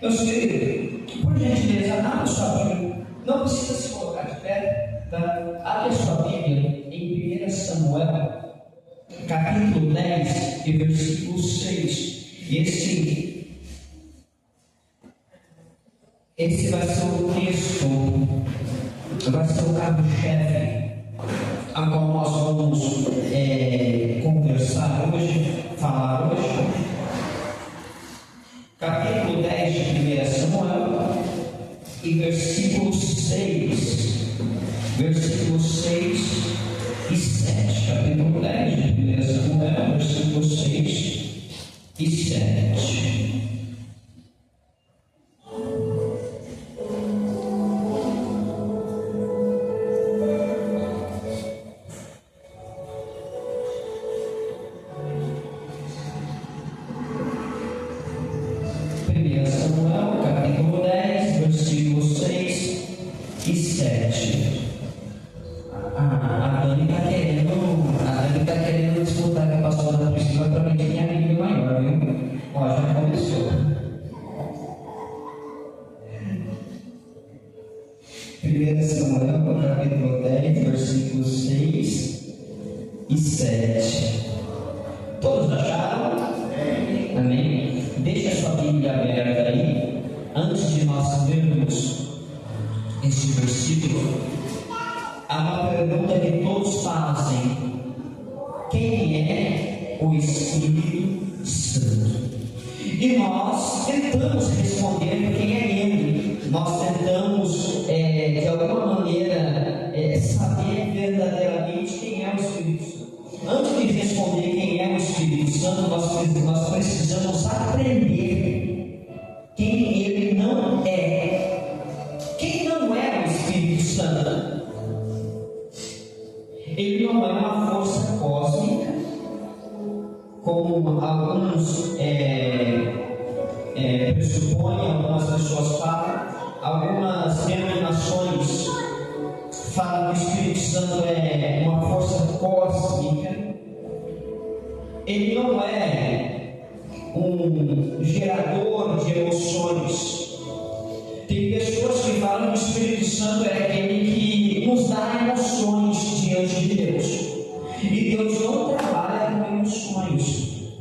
Meus queridos, por gentileza, abra sua Bíblia. Não precisa se colocar de pé, tá? Abre sua Bíblia em 1 Samuel, capítulo 10 e versículo 6. Esse vai ser o texto, vai ser o carro-chefe a qual nós vamos conversar hoje, falar hoje. Capítulo 10 de 1 Samuel e versículos 6 e 7. Capítulo 10 de 1 Samuel, versículos 6 e 7. Todos acharam? Amém? Deixa a sua Bíblia aberta aí. Antes de nós lermos este versículo, há uma pergunta que todos fazem: quem é o Espírito Santo? E nós tentamos responder quem é Ele. Nós tentamos, de alguma maneira, saber verdadeiramente quem é o Espírito Santo. Antes de responder quem é o Espírito Santo, nós precisamos aprender quem Ele não é. Quem não é o Espírito Santo? Ele não é uma força cósmica, como alguns pressupõem, algumas pessoas falam. Algumas denominações falam que o Espírito Santo é uma força cósmica. Ele não é um gerador de emoções. Tem pessoas que falam que o Espírito Santo é aquele que nos dá emoções diante de Deus. E Deus não trabalha com emoções.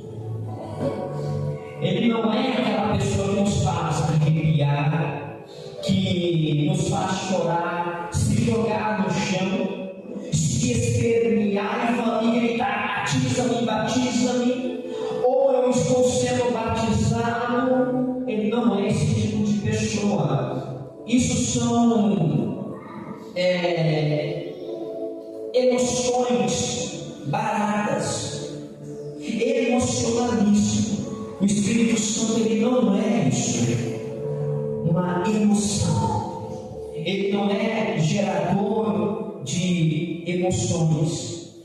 Ele não é aquela pessoa que nos faz arrepiar, que nos faz chorar, se jogar no chão, se espernear e gritar: batiza-me, batiza-me, ou eu estou sendo batizado. Ele não é esse tipo de pessoa. Isso são emoções baratas, emocionalismo. O Espírito Santo, ele não é isso, uma emoção. Ele não é gerador de emoções.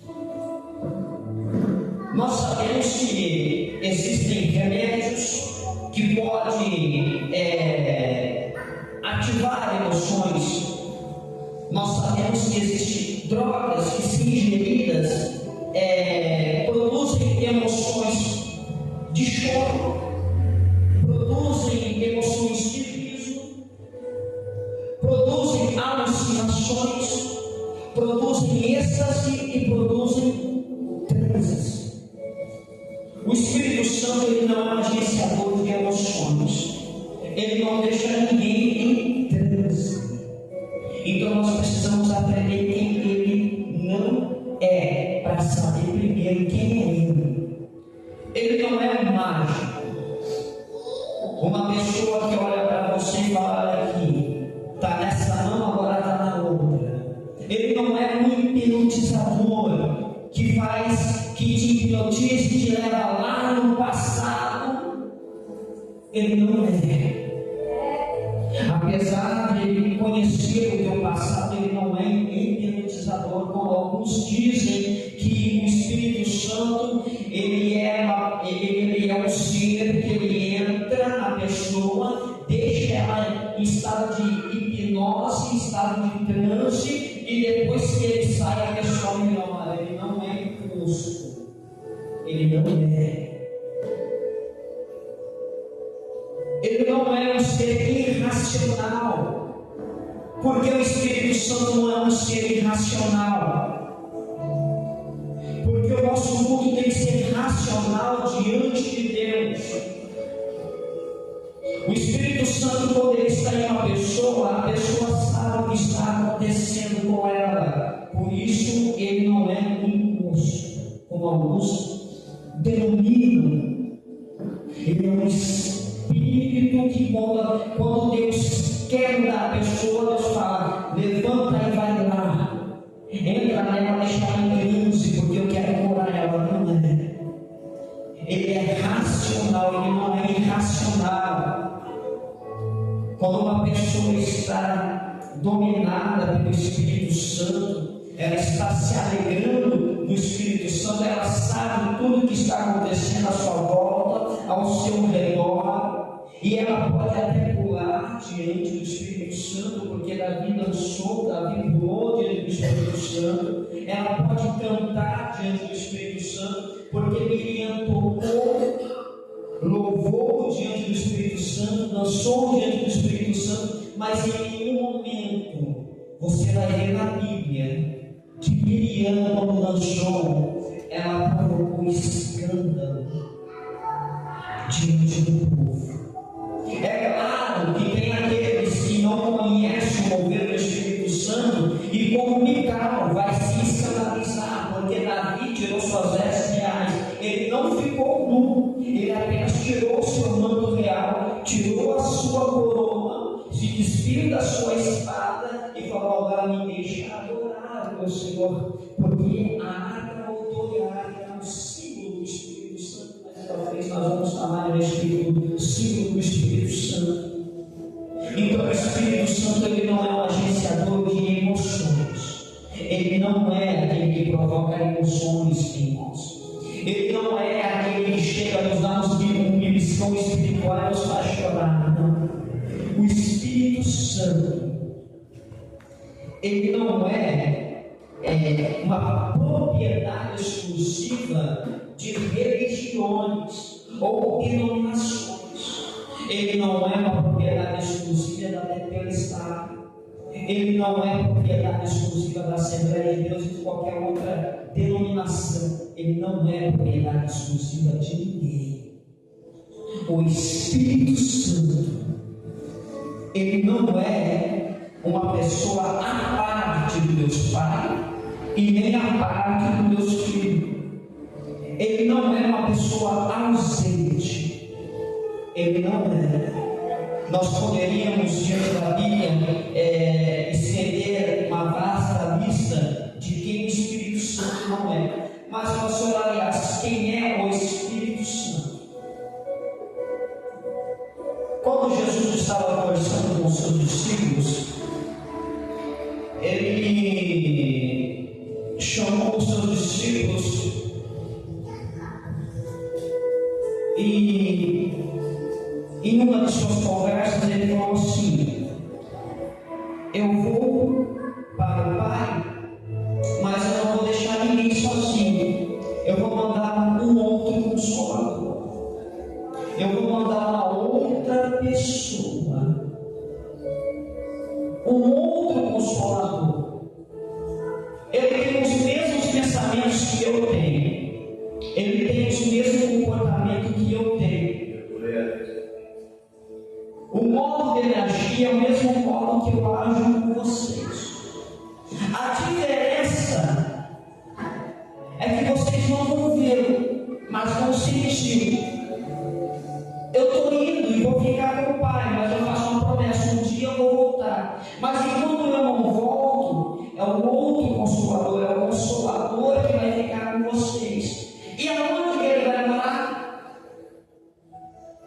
Nós sabemos que existem remédios que podem ativar emoções. Nós sabemos que existem drogas que, se ingeridas, produzem emoções de choro, produzem emoções de riso, produzem alucinações, produzem êxtase e produzem transes. O Espírito Santo, ele não é um agenciador de emoções. Ele não deixa ninguém em transe. Então nós precisamos aprender quem Ele não é, para saber primeiro quem é Ele. Ele não é um mágico, uma pessoa que olha para você e fala: olha aqui, está nessa mão, agora está na outra. Ele não é um hipnotizador que te hipnotiza e te leva lá no passado. Ele não é. Apesar de ele conhecer o teu passado, ele não é hipnotizador, como alguns dizem que o Espírito Santo ele é um ser que ele entra na pessoa, deixa ela em estado de hipnose, em estado de transe, e depois que ele sai, a pessoa melhora. Ele não é imposto, ele não é. Ele não é um ser irracional, porque o Espírito Santo não é um ser irracional, porque o nosso mundo tem que ser racional diante de Deus. O Espírito Santo, quando ele está em uma pessoa, a pessoa sabe o que está acontecendo com ela, por isso ele não é um imposto, como alguns denominam. Ele é um Espírito que quando Deus quer mudar a pessoa, Deus fala: levanta e vai lá, entra nela, deixa ela em luz, porque eu quero curar ela. Não é. Ele é racional, ele não é irracional. Quando uma pessoa está dominada pelo Espírito Santo, ela está se alegrando no Espírito Santo, ela sabe tudo que está acontecendo à sua volta, ao seu redor, e ela pode até pular diante do Espírito Santo, porque Davi dançou, Davi pulou diante do Espírito Santo. Ela pode cantar diante do Espírito Santo, porque Miriam tocou, louvou diante do Espírito Santo, dançou diante do Espírito Santo. Mas em nenhum momento você vai ver na Bíblia que Miriam, quando dançou, ela provocou escândalo diante do povo. É claro que tem aqueles que não conhecem o mover do Espírito Santo, e como Mical vai se escandalizar, porque Davi tirou suas vestes reais. Ele não ficou nu, ele apenas tirou o seu manto real, tirou a sua coroa, se despiu da sua espada e falou: agora me deixa adorar o meu Senhor, porque a arca voltou, e a arca era um símbolo do Espírito Santo. Mas talvez nós vamos falar a respeito do símbolo do Espírito Santo. Então o Espírito Santo, ele não é um agenciador de emoções, ele não é aquele que provoca emoções em nós. Ele não é aquele que chega a nos dar um beliscão espiritual e nos faz chorar. Não. O Espírito Santo, ele não é uma propriedade exclusiva de religiões ou denominações. Ele não é uma propriedade exclusiva da Tempestade. Ele não é propriedade exclusiva da Assembleia de Deus e de qualquer outra denominação. Ele não é propriedade exclusiva de ninguém. O Espírito Santo, ele não é uma pessoa à parte de Deus Pai e nem à parte do Deus Filho. Ele não é uma pessoa ausente. Ele não é. Nós poderíamos, diante da Bíblia, estender uma vasta lista de quem o Espírito Santo não é. Mas nós olharemos quem é o Espírito Santo. Quando Jesus estava conversando com os seus discípulos, ele chamou os seus discípulos e em uma de suas conversas ele falou assim: eu vou para o Pai, mas eu não vou deixar ninguém sozinho. Eu vou mandar um outro consolador. Eu vou mandar uma outra pessoa, um outro consolador. Ele tem os mesmos pensamentos que eu tenho. Ele tem o mesmo comportamento que eu tenho. O modo dele agir é o mesmo modo que eu ajo com vocês. A diferença é que vocês não vão vê-lo, mas vão sentir. Eu estou indo e vou ficar com o Pai, mas eu faço uma promessa: um dia eu vou voltar. Mas enquanto eu não volto, é o outro consolador, é o consolador que vai ficar com vocês. E aonde ele vai morar?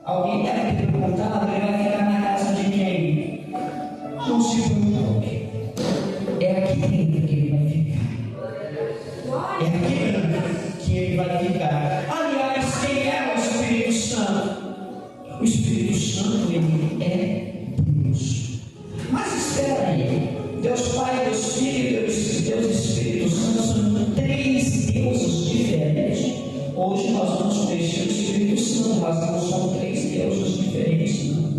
Alguém deve ter perguntado. Ele vai ficar na casa de quem? Não se preocupe, é aqui dentro que ele vai ficar. É aqui dentro que ele vai ficar. Aliás, quem é o Espírito Santo? O Espírito Santo, ele é Deus. Mas espera aí, Deus Pai, Deus Filho, Deus Espírito Santo são três deuses diferentes. Hoje nós vamos conhecer o Espírito Santo, mas não são três deuses diferentes, não.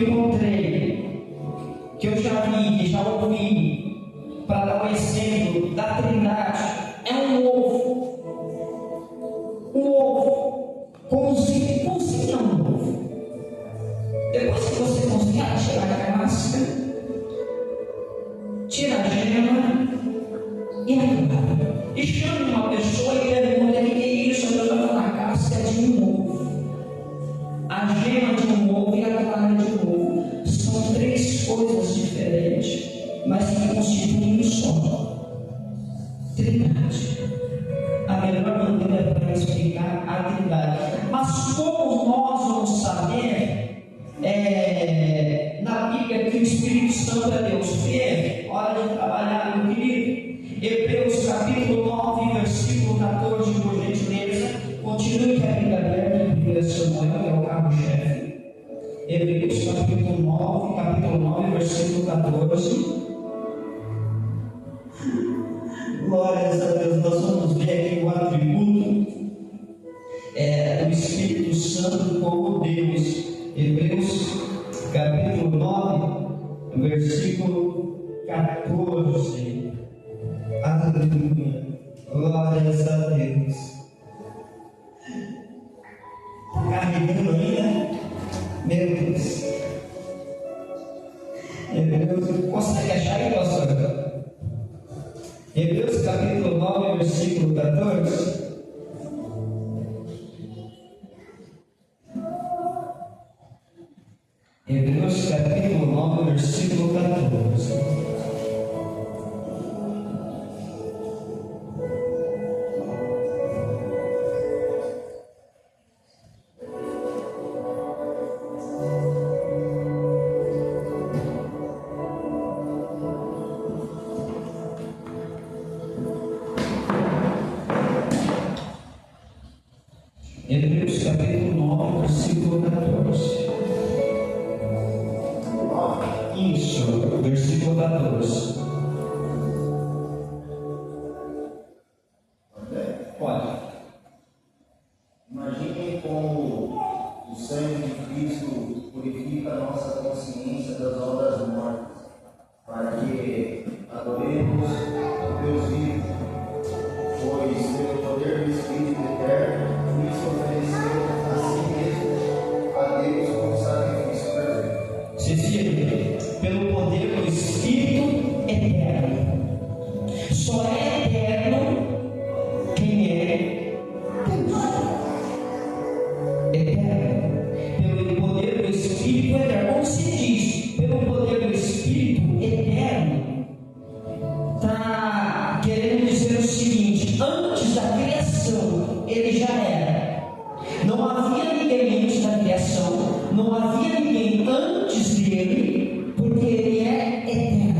encontrei, que eu já vi, que já ouvi, para dar um exemplo da Trindade, é um ovo. O ovo, cozinha um ovo. Depois que você cozinhar, tirar a casca, tira a gema e a clara. E chama uma pessoa e pergunta: o que é isso? Eu estou falando, a casca de um ovo, a gema de um ovo e a clara de um ovo. São três coisas diferentes, mas que constituem um só. Trindade. A melhor maneira para explicar a Trindade. Mas como nós vamos saber na Bíblia que o Espírito Santo é Deus? Hora de trabalhar, meu querido. Hebreus capítulo 9, versículo 14, por gentileza. Continue que a Bíblia aberta em 1 Samuel, que é o carro-chefe. Hebreus capítulo 9, versículo 14. Glórias a Deus. Nós vamos ver aqui o atributo do Espírito Santo como Deus. Hebreus capítulo 9, versículo 14. Aleluia. Glórias a Deus. Está carregando ainda? Meu Deus. Hebreus, consegue achar aí, pastor? Hebreus capítulo 9, versículo 14. Hebreus capítulo 9, versículo 14. Hebreus capítulo 9, versículo 14. Isso, versículo 14. Pode. Imaginem como o sangue de Cristo purifica a nossa consciência das obras mortas, para que adoremos o Deus vivo, pois pelo poder do Espírito eterno, Cristo ofereceu a si mesmo a Deus como sacrifício perfeito. Cecília, pelo poder do Espírito eterno. Só é eterno quem é Deus. Eterno. Pelo poder do Espírito eterno. Como se diz, pelo poder do Espírito eterno, está querendo dizer o seguinte: antes da criação, ele já era. Não havia ninguém antes da criação, não havia ninguém antes dele, porque ele é eterno.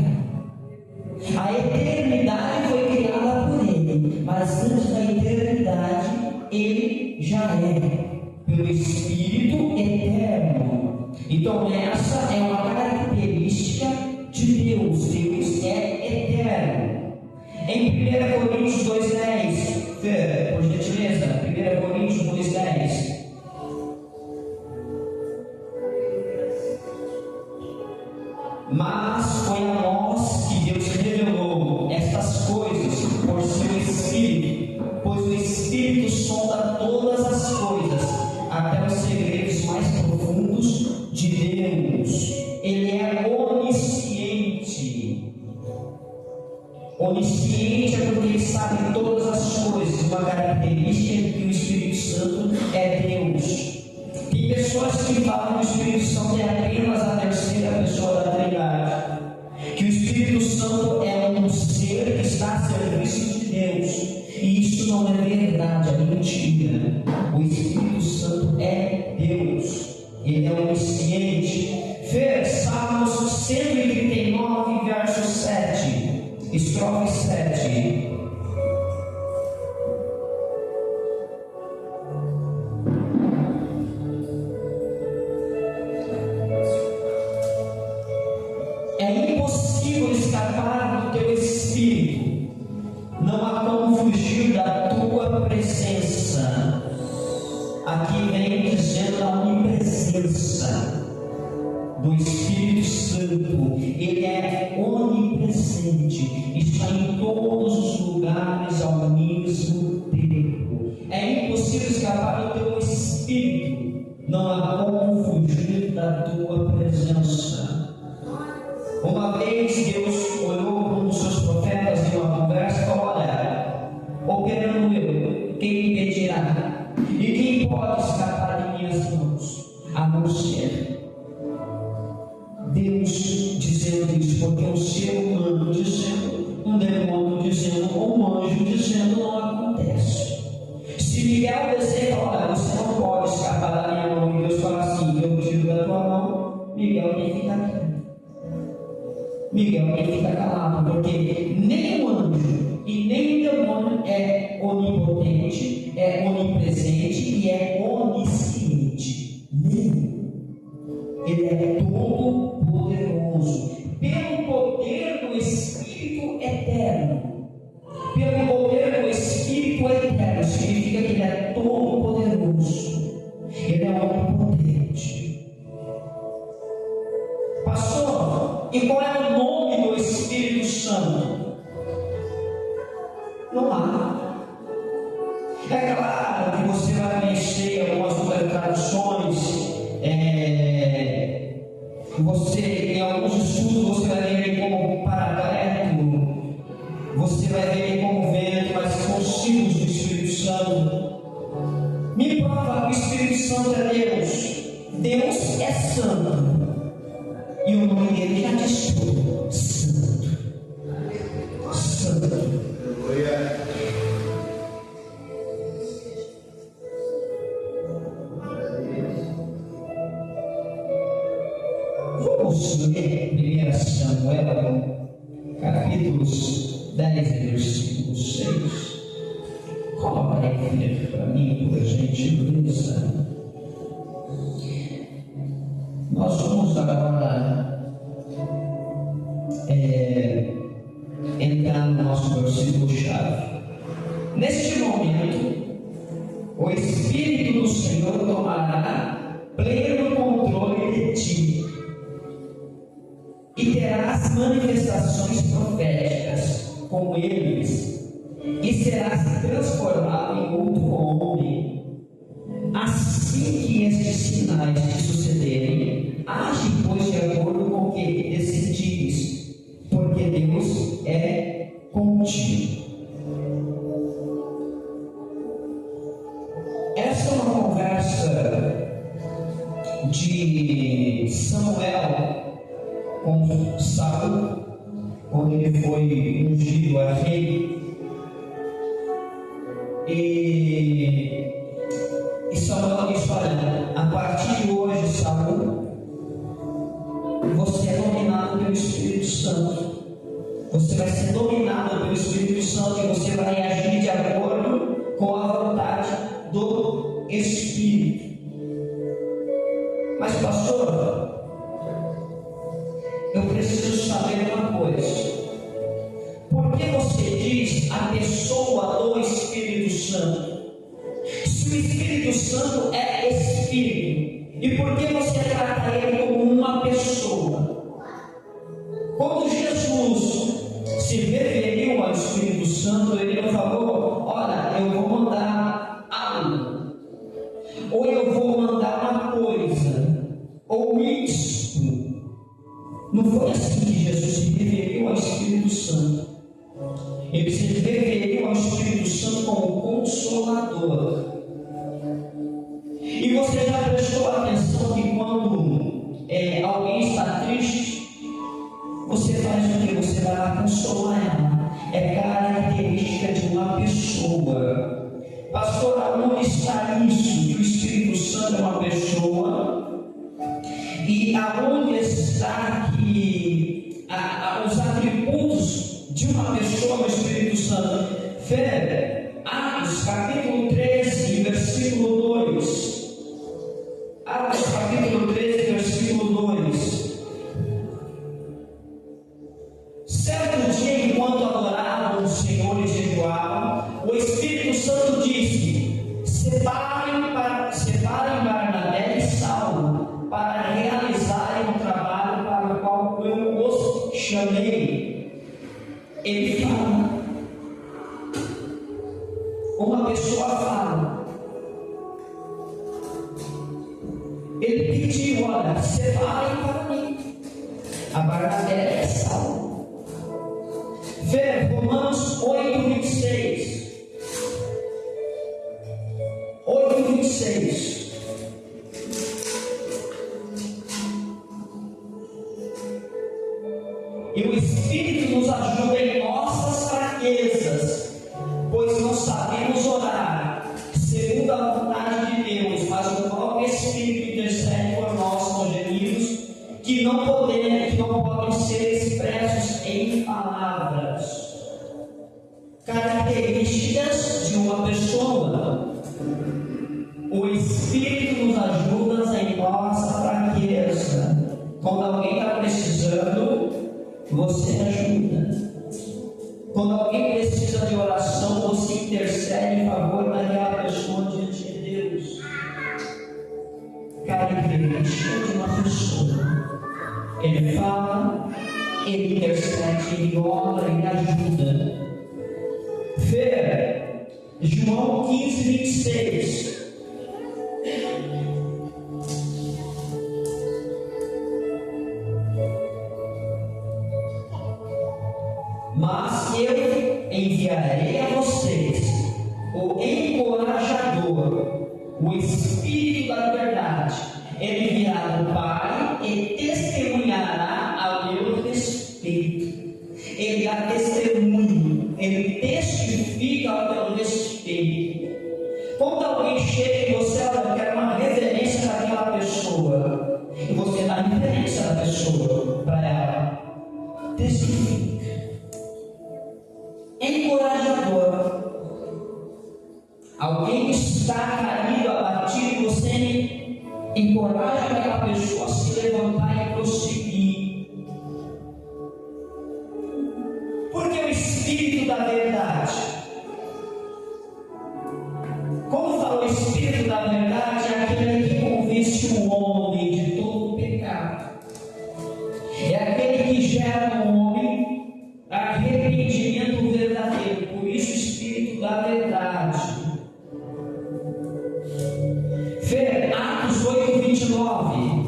A eternidade foi criada por ele, mas antes da eternidade, ele já é, pelo Espírito eterno. Então, essa é uma característica de Deus. Deus é eterno. Em 1 Coríntios 2,10, por gentileza, 1 Coríntios 2,10. Mas foi a nós que Deus revelou estas coisas por seu Espírito, pois o Espírito sonda todas as coisas, até os segredos mais profundos de Deus. Ele é onisciente. Onisciente é porque ele sabe todas as coisas. Uma característica é que o Espírito Santo é Deus. Tem pessoas que falam que o Espírito Santo é apenas a terceira pessoa da Trindade, que o Espírito Santo é um ser que está a serviço de Deus, e isso não é verdade, é mentira. O Espírito Santo é Deus, ele é onisciente. Salmos 139, verso 7, estrofe 7. É impossível escapar do teu Espírito, não há como fugir da tua presença. Aqui vem dizendo a onipresença. do Espírito Santo, ele é onipresente, está em todos os lugares ao mesmo tempo. É impossível escapar do teu Espírito, não há como fugir da tua presença. Uma vez Deus olhou para um dos seus profetas em uma conversa e falou: olha, operando eu, quem me impedirá? E quem pode escapar de minhas mãos? A não ser Deus dizendo isso, porque um ser humano dizendo, um demônio dizendo, ou um anjo dizendo, não acontece. Se Miguel deseja, olha, você não pode escapar da minha mão, e Deus fala assim: eu tiro da tua mão, Miguel tem que ficar quieto. Miguel tem que ficar calado, porque nem o anjo e nem o demônio é onipotente, é onipresente e é onisciente. Nem. Ele é todo poderoso, pelo poder do Espírito eterno. Pelo poder do Espírito eterno, significa que ele é todo poderoso, ele é onipotente. Pastor, e qual é o nome do Espírito Santo? Não há. É claro que você vai conhecer algumas outras traduções. Você, em alguns estudos, você vai ver ele como paracleto, você vai ver ele como vento, mas são os símbolos do Espírito Santo. Me prova que o Espírito Santo é Deus. Deus é santo, e o nome dele já diz tudo: santo. Santo. Vamos ler 1 Samuel, capítulos 10, versículo 6. Coloca aí para mim, por gentileza. Nós vamos agora entrar no nosso versículo-chave. Neste momento, o Espírito do Senhor tomará pleno controle de ti, e terás manifestações proféticas como eles, e serás transformado em outro homem. Assim que estes sinais te sucederem, age, pois, de acordo com o que decidires, porque Deus é contigo. Essa é uma conversa de Samuel com Saul, quando ele foi ungido a rei, e Samuel disse: olha, a partir de hoje, Saul, você é dominado pelo Espírito Santo, você vai ser dominado pelo Espírito Santo, e você vai agir de acordo com a vontade do Espírito. Mas, pastor, eu preciso saber uma coisa: por que você diz a pessoa do Espírito Santo? Se o Espírito Santo é Espírito, e por que você trata ele como uma pessoa? Quando Jesus se referiu ao Espírito Santo, ele não falou: olha, eu vou mandar algo, ou eu vou mandar uma coisa, ou isso. Não foi assim que Jesus se referiu ao Espírito Santo. Ele se referiu ao Espírito Santo como Consolador. E você já prestou atenção que quando alguém está triste, você faz o que? Você vai lá consolar ela. É característica de uma pessoa. Pastor, aonde está isso? Que o Espírito Santo é uma pessoa. E aonde está que os atributos de uma pessoa no Espírito Santo? Atos capítulo 13, versículo 2. Atos capítulo 13, versículo 2. Certo dia, enquanto adoravam o Senhor e jejuavam, o Espírito Santo disse: separem Barnabé e Saulo para realizarem o trabalho chamei, ele fala. Uma pessoa fala. Ele pediu: olha, separem para mim a Barnabé é Saulo. Vê Romanos 8:26. 8:26. E o Espírito nos ajuda em nossas fraquezas, pois não sabemos orar segundo a vontade de Deus, mas o próprio Espírito intercede por nós com gemidos que não podem ser expressos em palavras. Características de uma pessoa. O Espírito nos ajuda em nossa fraqueza. Quando alguém está precisando, você ajuda. Quando alguém precisa de oração, você intercede em favor daquela pessoa diante de Deus. Característica de uma pessoa. Ele fala, ele intercede, ele ora, ele ajuda. Vê João 15:26. Mas eu enviarei a vocês o encorajador, o Espírito da verdade. Ele virá do Pai e testemunhará ao meu respeito. Ele dá testemunho, ele testifica ao teu respeito. Quando alguém chega e você quer uma referência daquela pessoa, e você dá referência da pessoa para ela, testifica. Encorajador. Alguém está caído, abatido, você encoraja aquela pessoa a se levantar e prosseguir. Porque o Espírito da verdade. Como fala o Espírito da verdade, é aquele que convence o homem de todo o pecado. É aquele que gera no homem arrependimento verdadeiro. Por isso, o Espírito da verdade. Atos 8:29.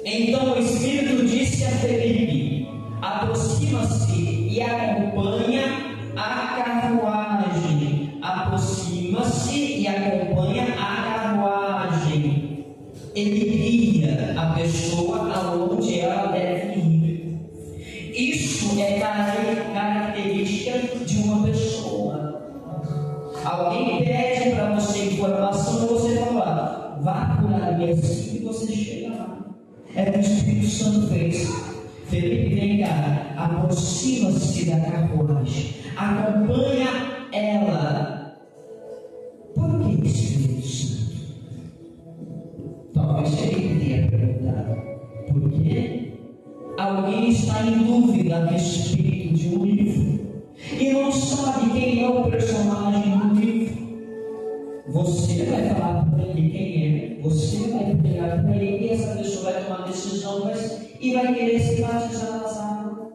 Então o Espírito disse a Felipe: aproxima-se e acompanha a carruagem. Aproxima-se e acompanha a carruagem. Ele guia a pessoa aonde ela deve ir. Isso é característica de uma pessoa. Alguém pede para você informação e você fala: vá por ali assim e você chega lá. É o que o Espírito Santo fez. Felipe, vem cá, aproxima-se da carruagem, acompanha ela. Por que Espírito Santo? Talvez ele tenha perguntado. Por quê? Alguém está em dúvida a respeito de um livro e não sabe quem é o personagem do livro. Você vai falar para ele quem é, você vai pegar para ele e essa pessoa vai tomar decisão e vai querer se batizar nas águas.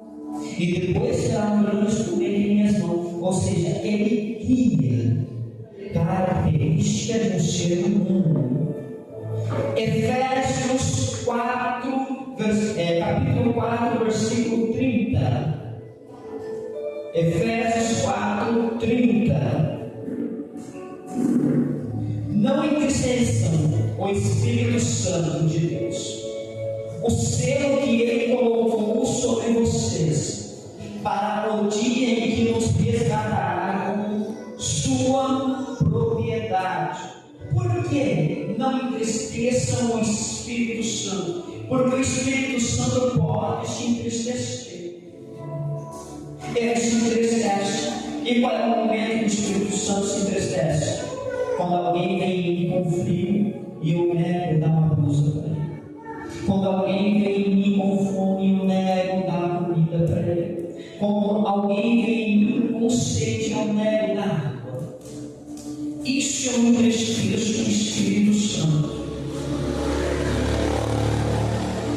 E depois será um grande estudo ele mesmo. Ou seja, ele guia características de um ser humano. Efésios 4, capítulo 4, versículo 30. Efésios 4, 30. Não entristeçam o Espírito Santo de Deus, o selo que Ele colocou sobre vocês, para o dia em que nos resgatará como sua propriedade. Por que não entristeçam o Espírito Santo? Porque o Espírito Santo pode se entristecer. Ele se entristece. E qual é o momento que o Espírito Santo se entristece? Quando alguém vem com frio e eu nego dar uma blusa para ele. Quando alguém vem em mim com fome e eu nego dar comida vida para ele. Como alguém vem em mim com sede, eu nego da água. Isso é um prestígio do Espírito Santo.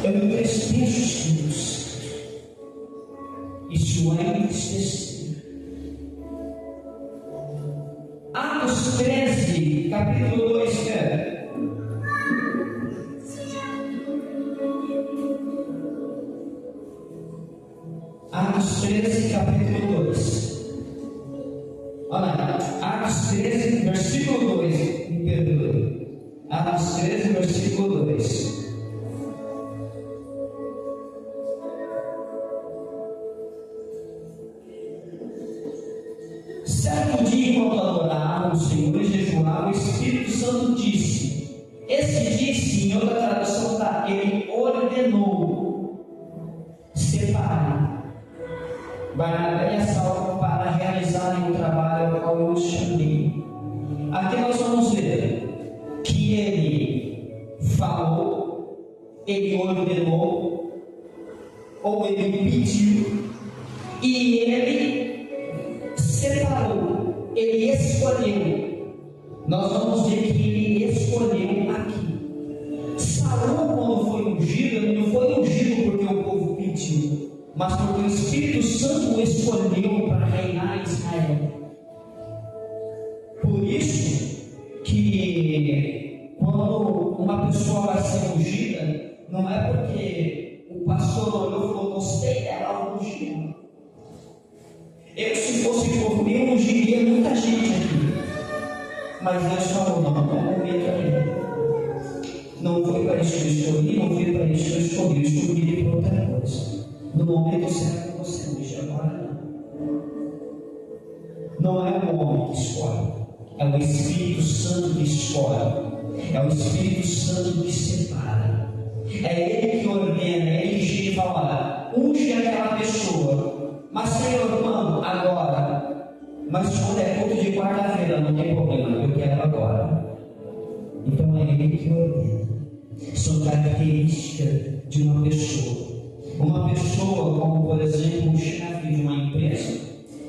É um prestígio do Espírito Santo. Isso é entristecer. Atos 13, capítulo 2, cara. Atos 13, capítulo 2. Olha lá, Atos 13, versículo 2. Me perdoe. Atos 13, versículo 2. Certo dia, enquanto adoravam o Senhor e jejuavam, o Espírito Santo disse. Esse disse, em outra tradução, tá? Ele ordenou: separe Barnabé e Saulo para realizarem o trabalho ao qual eu os chamei. Aqui nós vamos ver que ele falou, ele ordenou, ou ele pediu, e ele separou, ele escolheu. Nós vamos ver que ele escolheu aqui. Saul, quando foi ungido, ele não foi ungido porque o povo pediu, mas porque o Espírito Santo o escolheu para reinar em Israel. Por isso que quando uma pessoa vai ser ungida, não é porque o pastor olhou e falou: gostei dela, ungiu. Eu, se fosse por mim, eu ungiria muita gente aqui. Mas Deus falou: não momento ainda. Não foi para isso que eu escolhi, não foi para isso que eu escolhi. Eu escolhi ele para outra coisa. No momento certo você unge, agora não. Não é o homem que escolhe, é o Espírito Santo que escolhe. É o Espírito Santo que separa. É Ele que ordena, é Ele que chega e fala: unge aquela pessoa. Mas Senhor, quando? Agora. Mas quando é culto de quarta-feira, não tem problema, eu quero agora. Então é Ele que ordena. São características de uma pessoa. Uma pessoa, como por exemplo um chefe de uma empresa,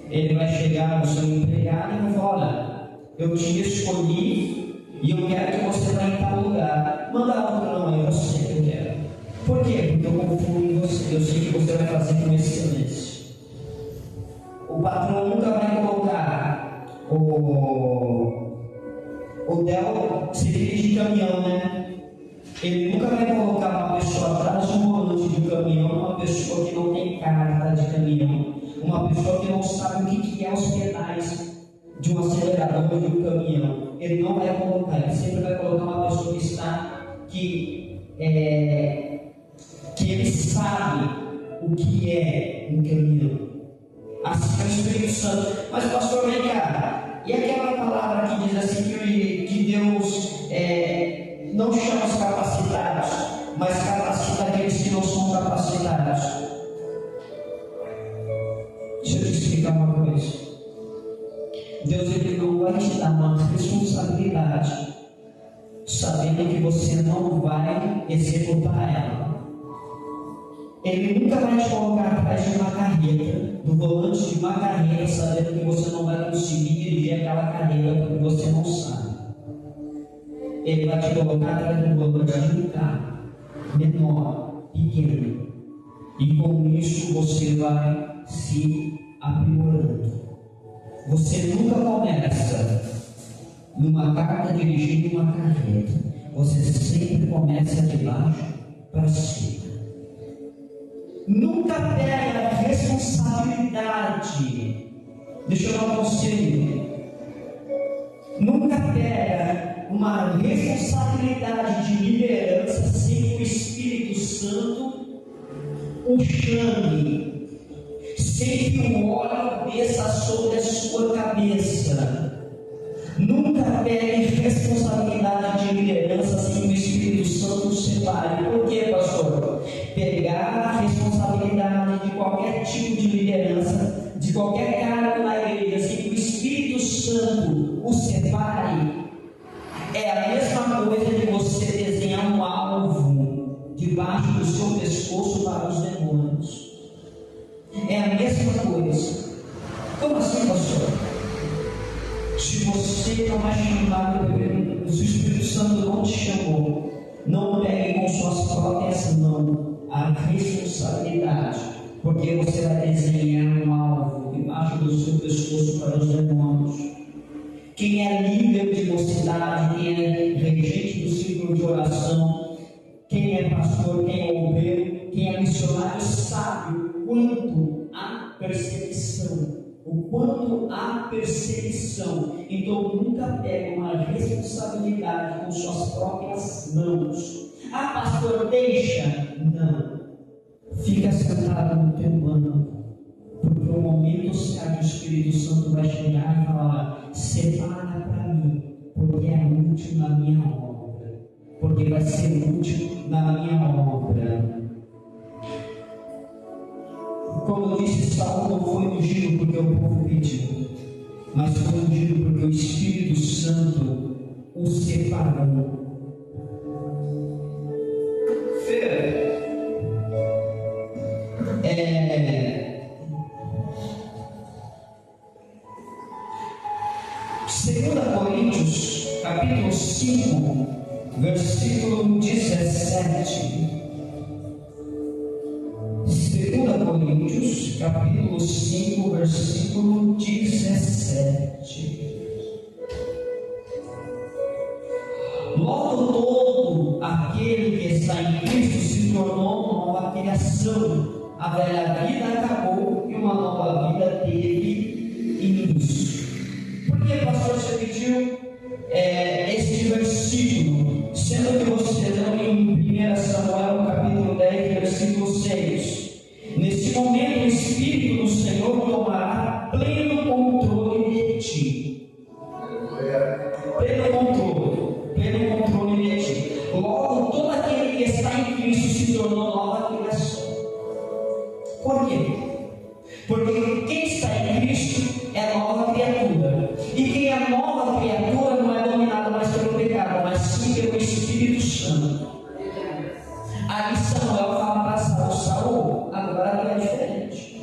ele vai chegar no seu empregado e vai falar: olha, eu te escolhi e eu quero que você vá em tal lugar. Manda outro, não, é você que eu quero. Por quê? Porque eu confio em você, eu sei que você vai fazer com excelência. O patrão nunca vai colocar o Del se dirige de caminhão, né? Ele nunca vai colocar uma pessoa atrás de um volante de caminhão, uma pessoa que não tem carta de caminhão, uma pessoa que não sabe o que é os pedais de um acelerador de um caminhão. Ele não vai colocar, ele sempre vai colocar uma pessoa que ele sabe o que é um caminhão. Assim é o Espírito Santo. Mas pastor, vem cá, e aquela palavra que diz assim que Deus não chama os capacitados, mas capacita aqueles que não são capacitados. Deixa eu te explicar uma coisa. Deus, Ele não vai te dar uma responsabilidade sabendo que você não vai executar ela. Ele nunca vai te colocar atrás de uma carreta, do volante de uma carreta, sabendo que você não vai conseguir dirigir aquela carreta porque você não sabe. Ele vai te colocar atrás do volante de um carro menor, pequeno, e com isso você vai se aprimorando. Você nunca começa numa carta dirigindo uma carreta, você sempre começa de baixo para cima. Nunca pega a responsabilidade. Deixa eu dar um conselho. Nunca pega uma responsabilidade de liderança sem que o Espírito Santo o chame, sem que o óleo desça sobre a sua cabeça. Nunca pegue responsabilidade de liderança sem que o Espírito Santo o separe. Por quê, pastor? Pegar a responsabilidade de qualquer tipo de liderança, de qualquer cargo na igreja, sem que o Espírito Santo o separe, é a mesma coisa de você desenhar um alvo debaixo do seu pescoço para os demônios. É a mesma coisa. Como assim, pastor? Se você não é chamado, se o Espírito Santo não te chamou, não pegue com suas próprias mãos a responsabilidade, porque você vai desenhar um alvo embaixo do seu pescoço para os demônios. Quem é líder de mocidade, quem é regente do círculo de oração, quem é pastor, quem é obreiro, quem é missionário, sabe o quanto há perseguição. O quanto há perseguição. Então nunca pega uma responsabilidade com suas próprias mãos. Ah, pastor, deixa. Não. Fica sentado no teu banco, porque o momento certo o Espírito Santo vai chegar e falar: separa para mim, porque é útil na minha obra. Porque vai ser útil na minha obra. Como eu disse, Saul não foi ungido porque o povo pediu, mas foi ungido porque o Espírito Santo o separou. Segunda Coríntios, capítulo 5, versículo 17. 2 Coríntios, capítulo 5, versículo 17. Logo todo aquele que está em Cristo se tornou uma nova criação. A velha vida acabou e uma nova vida teve início. Por que, pastor, você pediu este versículo? Sendo que você leu em 1 Samuel, capítulo 10, versículo 6. Nesse momento, o Espírito do Senhor tomará pleno controle de ti. Pleno controle de ti. Logo, todo aquele que está em Cristo se tornou nova criação. Por quê? Porque quem está em Cristo é nova criatura. E quem é nova criatura não é dominado mais pelo pecado, mas sim pelo Espírito Santo. Ali Samuel fala para Saul, agora é diferente.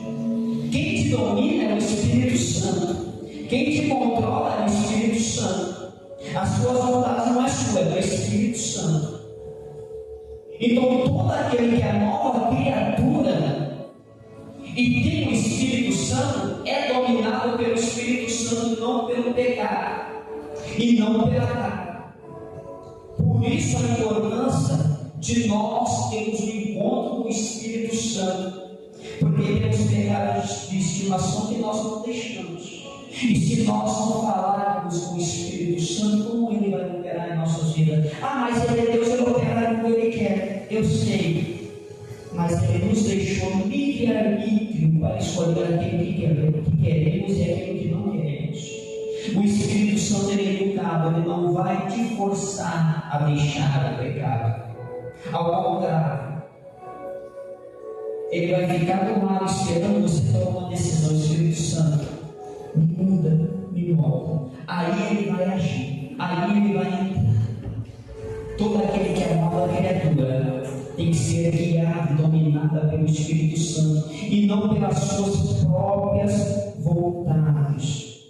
Quem te domina é o Espírito Santo. Quem te controla é o Espírito Santo. As suas vontades não é sua, é do Espírito Santo. Então todo aquele que é nova criatura e tem o Espírito Santo é dominado pelo Espírito Santo, não pelo pecado e não pela carne. Por isso a importância de nós termos um encontro com o Espírito Santo, porque temos pecados de estimação que nós não deixamos. E se nós não falarmos com o Espírito Santo, como ele vai operar em nossas vidas? Ah, mas ele é Deus, ele opera como ele quer. Eu sei, mas ele nos deixou livre-arbítrio para escolher aquilo que queremos e aquilo que não queremos. O Espírito Santo é educado, ele não vai te forçar a deixar o pecado. Ao contrário, ele vai ficar do lado esperando você tomar uma decisão. Espírito Santo, me muda, me molda. Aí ele vai agir, aí ele vai entrar. Todo aquele que é nova criatura tem que ser guiado e dominada pelo Espírito Santo e não pelas suas próprias vontades.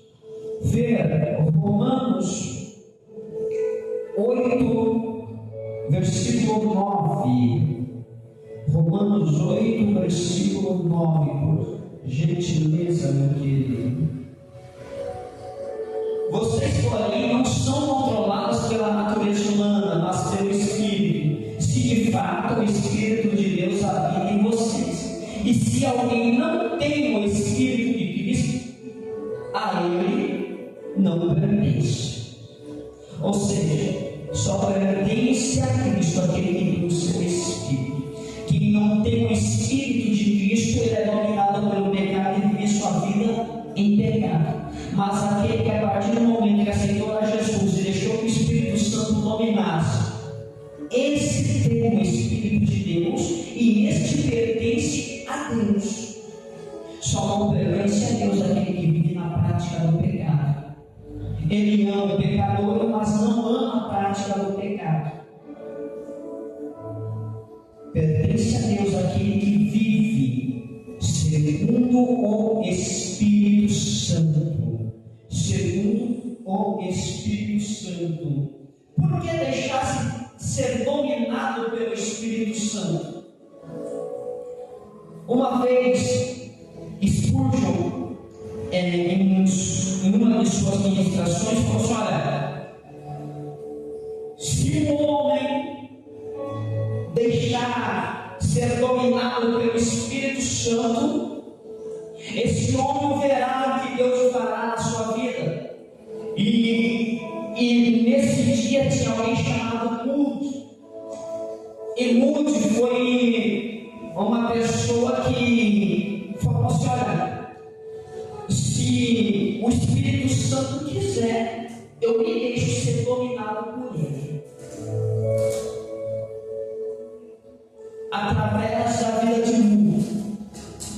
Ver Romanos 8, versículo 9. Romanos 8, versículo 9, por gentileza, meu querido. Vocês, porém, não são controlados pela natureza humana, mas pelo Espírito, se de fato o Espírito de Deus habita em vocês. E se alguém não tem o Espírito de Cristo, a ele não pertence. Ou seja, só pertence a Cristo aquele que tem o seu Espírito. Quem não tem o Espírito de Cristo, ele é dominado pelo pecado e vive sua vida em pecado. Mas aquele que a partir do momento que aceitou a Jesus e deixou que o Espírito Santo dominasse, esse tem o Espírito de Deus e este pertence a Deus. Só não pertence a Deus aquele que vive na prática do pecado. Ele ama o pecador, mas não ama a prática do pecado. Pertence a Deus aquele que vive segundo segundo o Espírito Santo. Segundo o Espírito Santo. Por que deixar-se ser dominado pelo Espírito Santo? Uma vez, Spurgeon, em uma de suas ministrações, falou assim: olha, se um homem deixar ser dominado pelo Espírito Santo, esse homem verá o que Deus fará na sua vida. E nesse dia tinha alguém chamado Moody. E Moody foi uma pessoa que falou assim: olha, se o Espírito Santo quiser, eu me deixo ser dominado por ele. Através da vida de Moody,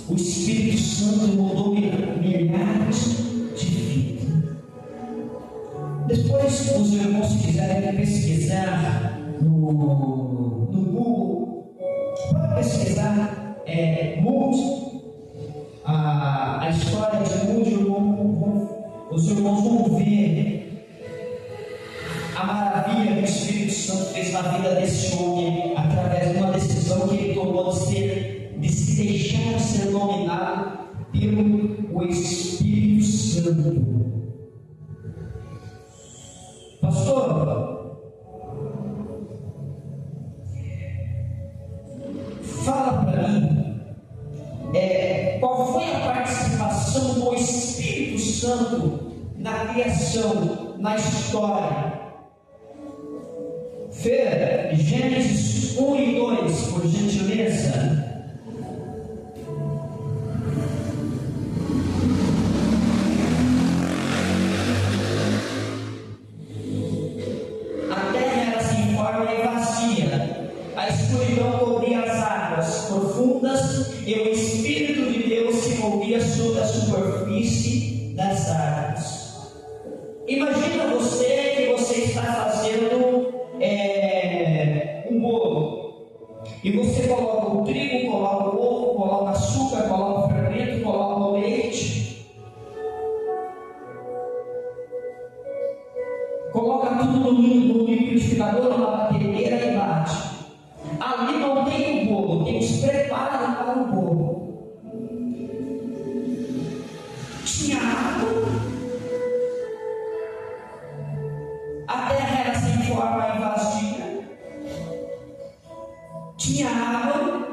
o Espírito Santo mudou milhares de vidas. Depois, os irmãos quiserem pesquisar no Google, pode pesquisar Moody, a história de Moody. Os irmãos vão ver a maravilha que o Espírito Santo fez na vida desse homem, através de uma decisão que ele tomou de se deixar ser dominado pelo Espírito Santo. Pastor, fala para mim, qual foi a participação do Espírito Santo na criação, na história? Fê, Gênesis 1 e 2, por gentileza. E o Espírito de Deus se movia sobre a superfície das águas. Imagina você que você está fazendo um bolo, e você coloca o trigo, coloca o ovo, coloca açúcar, coloca o fermento, coloca o leite, coloca tudo no liquidificador, numa batedeira e bate. Ali não tem o bolo, tem os preparos para o bolo. Tinha água, a terra era sem forma e vazia. Tinha água,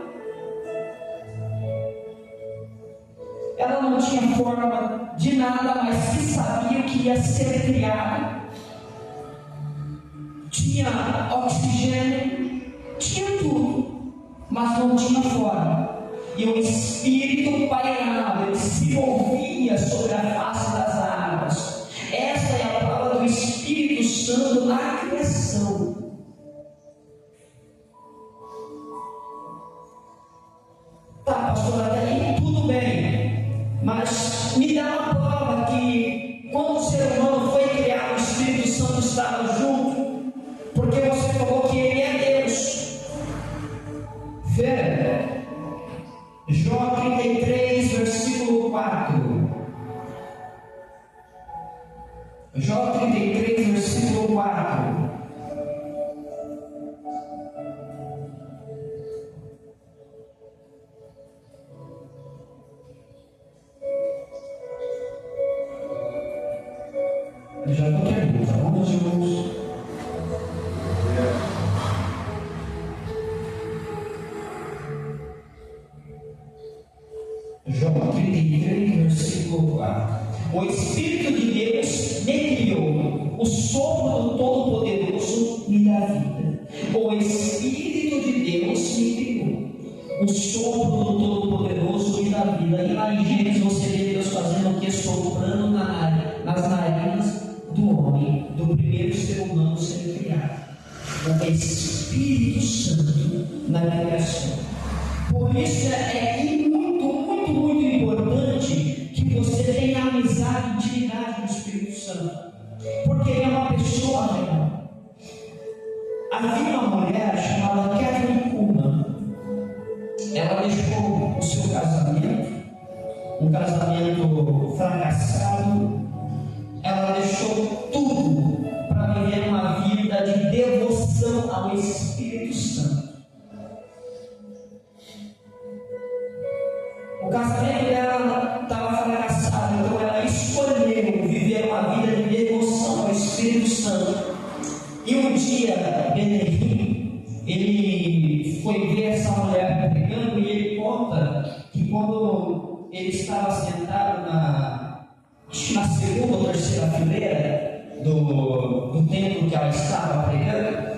ela não tinha forma de nada, mas se sabia que ia ser criada. Tinha oxigênio, tinha tudo, mas não tinha forma. E o Espírito pairava, ele se movia sobre a face das águas. Essa é a palavra do Espírito Santo na criação. Tá, pastor, até aí tudo bem, mas me dá uma prova que quando o ser humano foi criado, o Espírito Santo estava junto, porque você falou que ele é Deus. Fé, Jó 33, versículo 4. Jó 33, versículo 4. Eu já estou querendo, tá bom, meus irmãos? Jó 33, versículo 4. O Espírito de Deus me criou, o sopro do Todo-Poderoso me dá vida. O Espírito de Deus me criou, o sopro do Todo-Poderoso me dá vida. E lá em Gênesis você vê Deus fazendo o que? Soprando nas narinas do homem, do primeiro ser humano sendo criado. O Espírito Santo na criação. Por isso é muito importante que você tenha amizade e intimidade com o Espírito Santo, porque ele é uma pessoa real. Havia uma mulher chamada Catherine Kuhlman. Ela deixou o seu casamento um casamento fracassado, ela deixou tudo para viver uma vida de devoção ao Espírito Santo. O casamento dela estava fracassado, então ela escolheu viver uma vida de devoção ao Espírito Santo. E um dia, Benedito, ele foi ver essa mulher pregando e ele conta que quando ele estava sentado na segunda ou terceira fileira do templo que ela estava pregando,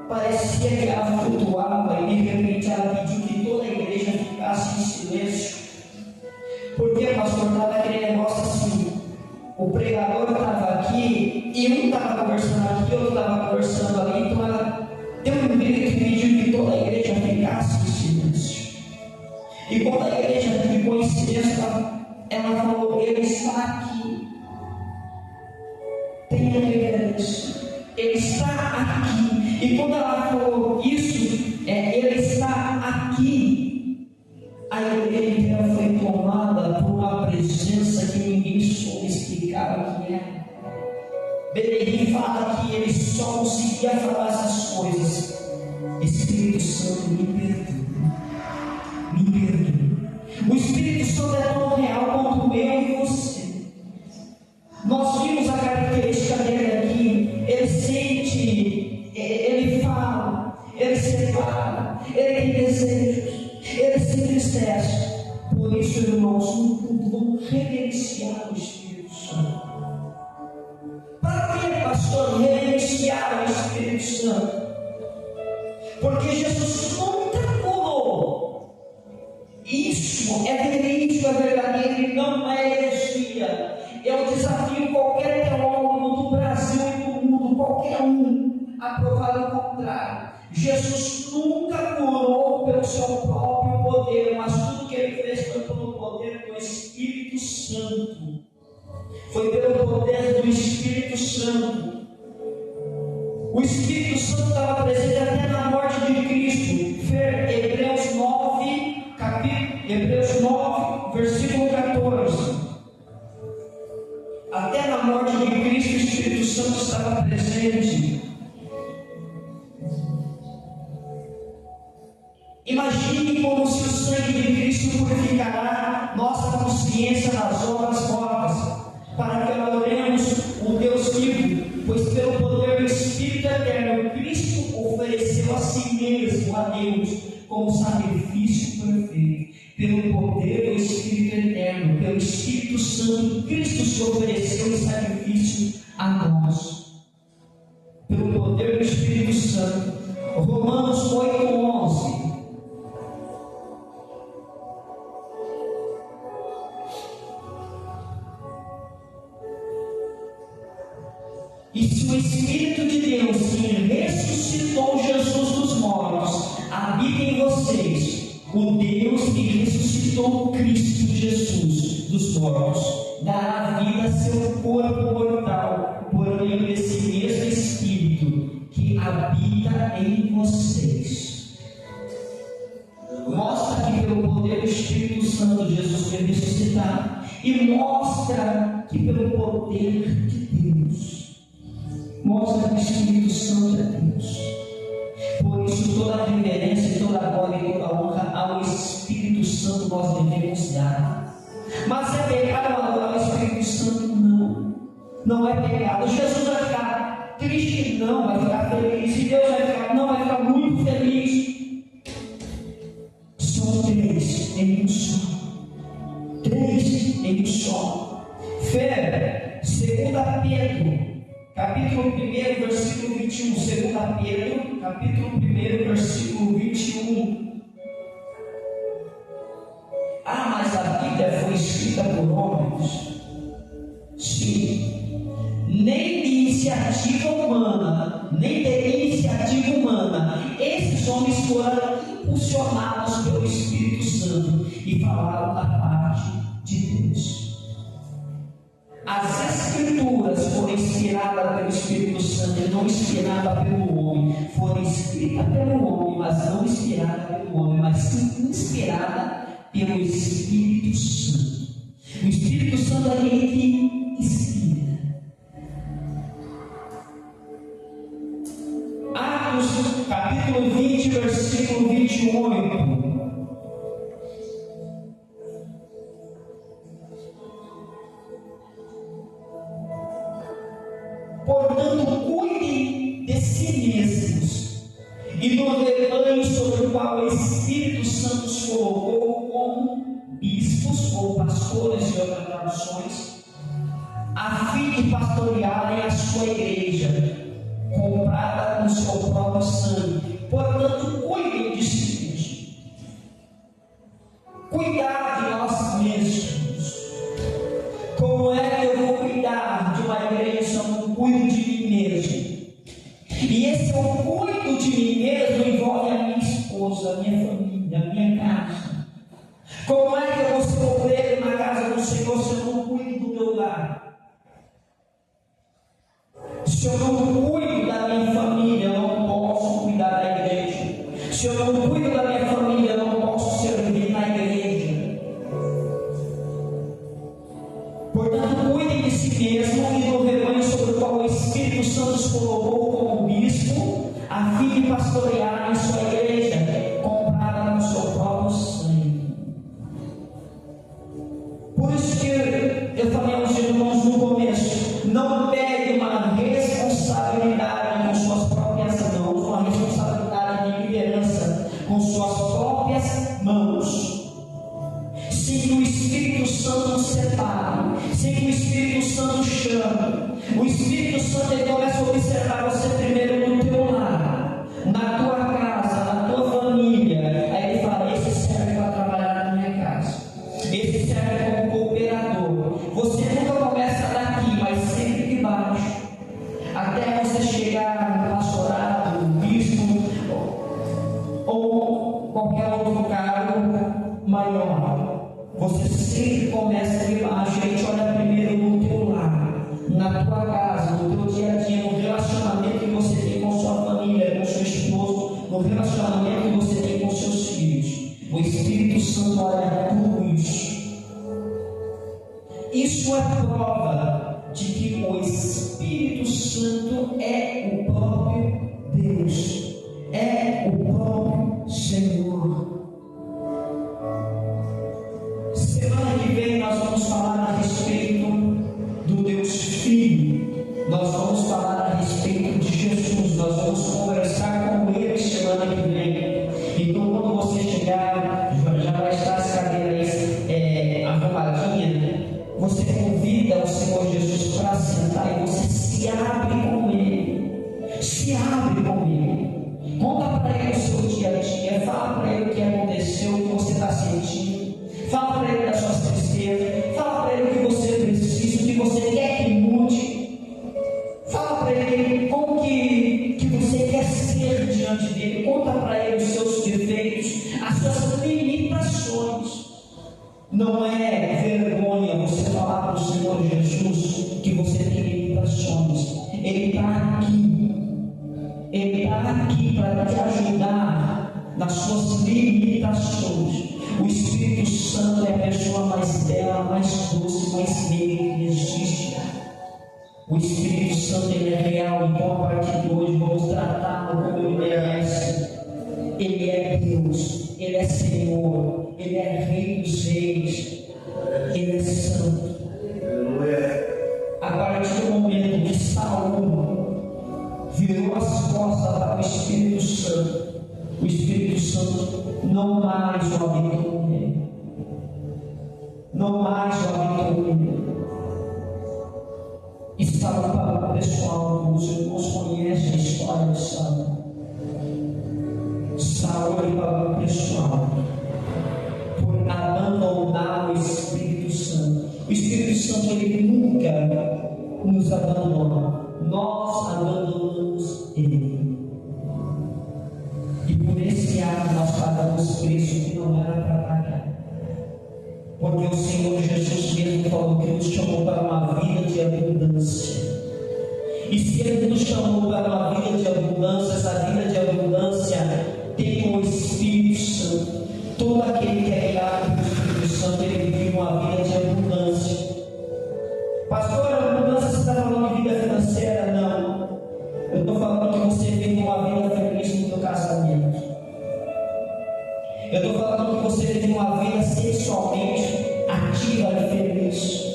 parecia que ela flutuava e de repente ela pediu que toda a igreja ficasse em silêncio. Porque, pastor, estava aquele negócio assim, o pregador estava aqui e um estava conversando aqui, outro estava conversando ali, então ela deu um grito e pediu que toda a igreja ficasse em silêncio. E quando a igreja ficou em silêncio, ela falou: ele está aqui. Tenha reverência. Ele está aqui. E quando ela falou isso, ele está aqui, a igreja inteira foi tomada por uma presença que ninguém soube explicar o que era. Benedito fala que ele só conseguia falar essas coisas: Espírito Santo, me perdoe. Me perdoe. O Espírito Santo é tão real quanto eu e você. Nós vimos a característica dele aqui. Ele sente, ele fala, ele separa, ele tem desejos, ele se entristece. Por isso, irmãos, não vão reverenciar o Espírito Santo. Para que, pastor, reverenciar o Espírito Santo? Porque Jesus nunca curou. Isso é verídico, é verdadeiro e não é heresia. Eu desafio qualquer teólogo do Brasil e do mundo, qualquer um, a provar o contrário. Jesus nunca curou pelo seu próprio poder, mas tudo que ele fez foi pelo poder do Espírito Santo. Foi pelo poder do Espírito Santo. O Espírito Santo estava presente até na morte de Cristo. Hebreus 9, versículo 14. Até na morte de Cristo, o Espírito Santo estava presente. Imagine como se o sangue de Cristo purificará nossa consciência nas obras mortas, para que adoremos o Deus vivo, pois pelo poder do Espírito eterno, Cristo ofereceu a si mesmo a Deus como sacrifício perfeito. Pelo poder do Espírito eterno, pelo Espírito Santo, Cristo se ofereceu em sacrifício a nós. Pelo poder do Espírito Santo. Romanos 8:11. E se o Espírito de Deus, que ressuscitou Jesus dos mortos, habita em vocês, o Deus que ressuscitou Cristo Jesus dos mortos dará vida a seu corpo mortal por meio desse mesmo Espírito que habita em vocês. Mostra que pelo poder do Espírito Santo Jesus foi ressuscitado, e mostra que pelo poder de Deus, mostra que o Espírito Santo é Deus. Por isso, toda a reverência, toda a glória e toda a honra ao Espírito Santo nós devemos dar. Mas é pecado adorar o Espírito Santo? Não. Não é pecado. Jesus vai ficar triste? Não. Vai ficar feliz. E Deus vai ficar? Não. Vai ficar muito feliz. São três em um só. Três em um só. Fé, 2 Pedro. Capítulo 1, versículo 21, 2 Pedro, capítulo 1, versículo 21. Mas a Bíblia foi escrita por homens. Sim. Nem de iniciativa humana, esses homens foram impulsionados pelo Espírito Santo e falaram da parte de Deus. As Escrituras foram inspiradas pelo Espírito Santo e não inspiradas pelo homem. Foram escritas pelo homem, mas não inspiradas pelo homem, mas sim inspiradas pelo Espírito Santo. O Espírito Santo é aquele que inspira. Atos capítulo 20, versículo 28. Portanto, cuidem de si mesmos e do rebanho sobre o qual o Espírito Santo os colocou como bispos ou pastores de outras traduções, a fim de pastorearem a sua igreja, comprada com seu próprio sangue. Portanto, cuidem de si mesmos. Cuidar de nós mesmos. Como é que eu vou cuidar de uma igreja se eu não cuido de mim mesmo? E esse eu cuido de mim mesmo envolve a minha esposa, a minha família, a minha casa. Como é que eu vou ser obreiro na casa do Senhor se eu não cuido do meu lar? Se eu não cuido da minha família, eu não posso cuidar da igreja. Se eu não cuido da minha família, eu não posso servir na igreja. Portanto, cuidem de si mesmo e do rebanho sobre o qual o Espírito Santo os colocou como bispo, a fim de pastorear a sua igreja, comprada com seu próprio sangue. Por isso que eu falei aos irmãos no começo: não pegue uma responsabilidade com suas próprias mãos, uma responsabilidade de liderança com suas próprias mãos, sem que o Espírito Santo nos separe, sem que o Espírito Santo chame. O Espírito Santo ele começa a observar você primeiro no teu lar, na tua casa, na tua família. Aí ele fala: esse serve para trabalhar na minha casa, esse serve como cooperador. Você nunca começa daqui, mas sempre de baixo, até você chegar no pastorado, no bispo ou qualquer outro cargo maior. Você sempre começa de baixo. A gente olha primeiro no teu lar, na tua casa, no teu dia a dia, no relacionamento que você tem com sua família, com seu esposo, no relacionamento que você tem com seus filhos. O Espírito Santo olha tudo isso. Isso é prova de que o Espírito Santo é o próprio Deus, é o próprio Senhor. Semana que vem nós vamos falar a respeito do Deus Filho, nós vamos falar a respeito de Jesus, nós vamos conversar com Ele semana que vem. Então, quando você chegar, já vai estar as cadeiras arrumadinhas. Você convida o Senhor Jesus para sentar e você se abre com Ele. Se abre com Ele. Conta para Ele o seu dia a dia. Fala para Ele o que aconteceu, o que você está sentindo. Fala para Ele das suas tristezas. Fala para Ele o que você precisa, o que você quer que mude. Fala para Ele como que você quer ser diante dEle. Conta para Ele os seus defeitos, as suas limitações. Não é vergonha você falar para o Senhor Jesus que você tem limitações. Ele está aqui. Ele está aqui para te ajudar nas suas limitações. O Espírito Santo é a pessoa mais bela, mais doce, mais meiga que existe. O Espírito Santo ele é real. Então, a partir de hoje, vamos tratá-lo como ele merece. Ele é Deus, Ele é Senhor, Ele é Rei dos Reis, Ele é Santo. A partir do momento que Saul virou as costas para o Espírito Santo, o Espírito Santo não mais o habitou nele. Não mais o habitou nele. E Saul para o pessoal, os irmãos conhecem a história de Saul. Saul para o pessoal por abandonar o Espírito Santo. O Espírito Santo ele nunca nos abandona. Nós abandonamos Ele. E por esse ato nós pagamos preço que não era para pagar. Porque o Senhor Jesus mesmo falou que nos chamou para uma vida de abundância. E se Ele nos chamou para uma vida de abundância, essa vida de abundância tem o Espírito Santo. Todo aquele que é guiado Santo ele vivia uma vida de abundância. Pastor, abundância você está falando de vida financeira? Não. Eu estou falando que você vive uma vida feliz no seu casamento. Eu estou falando que você vive uma vida sexualmente ativa e feliz.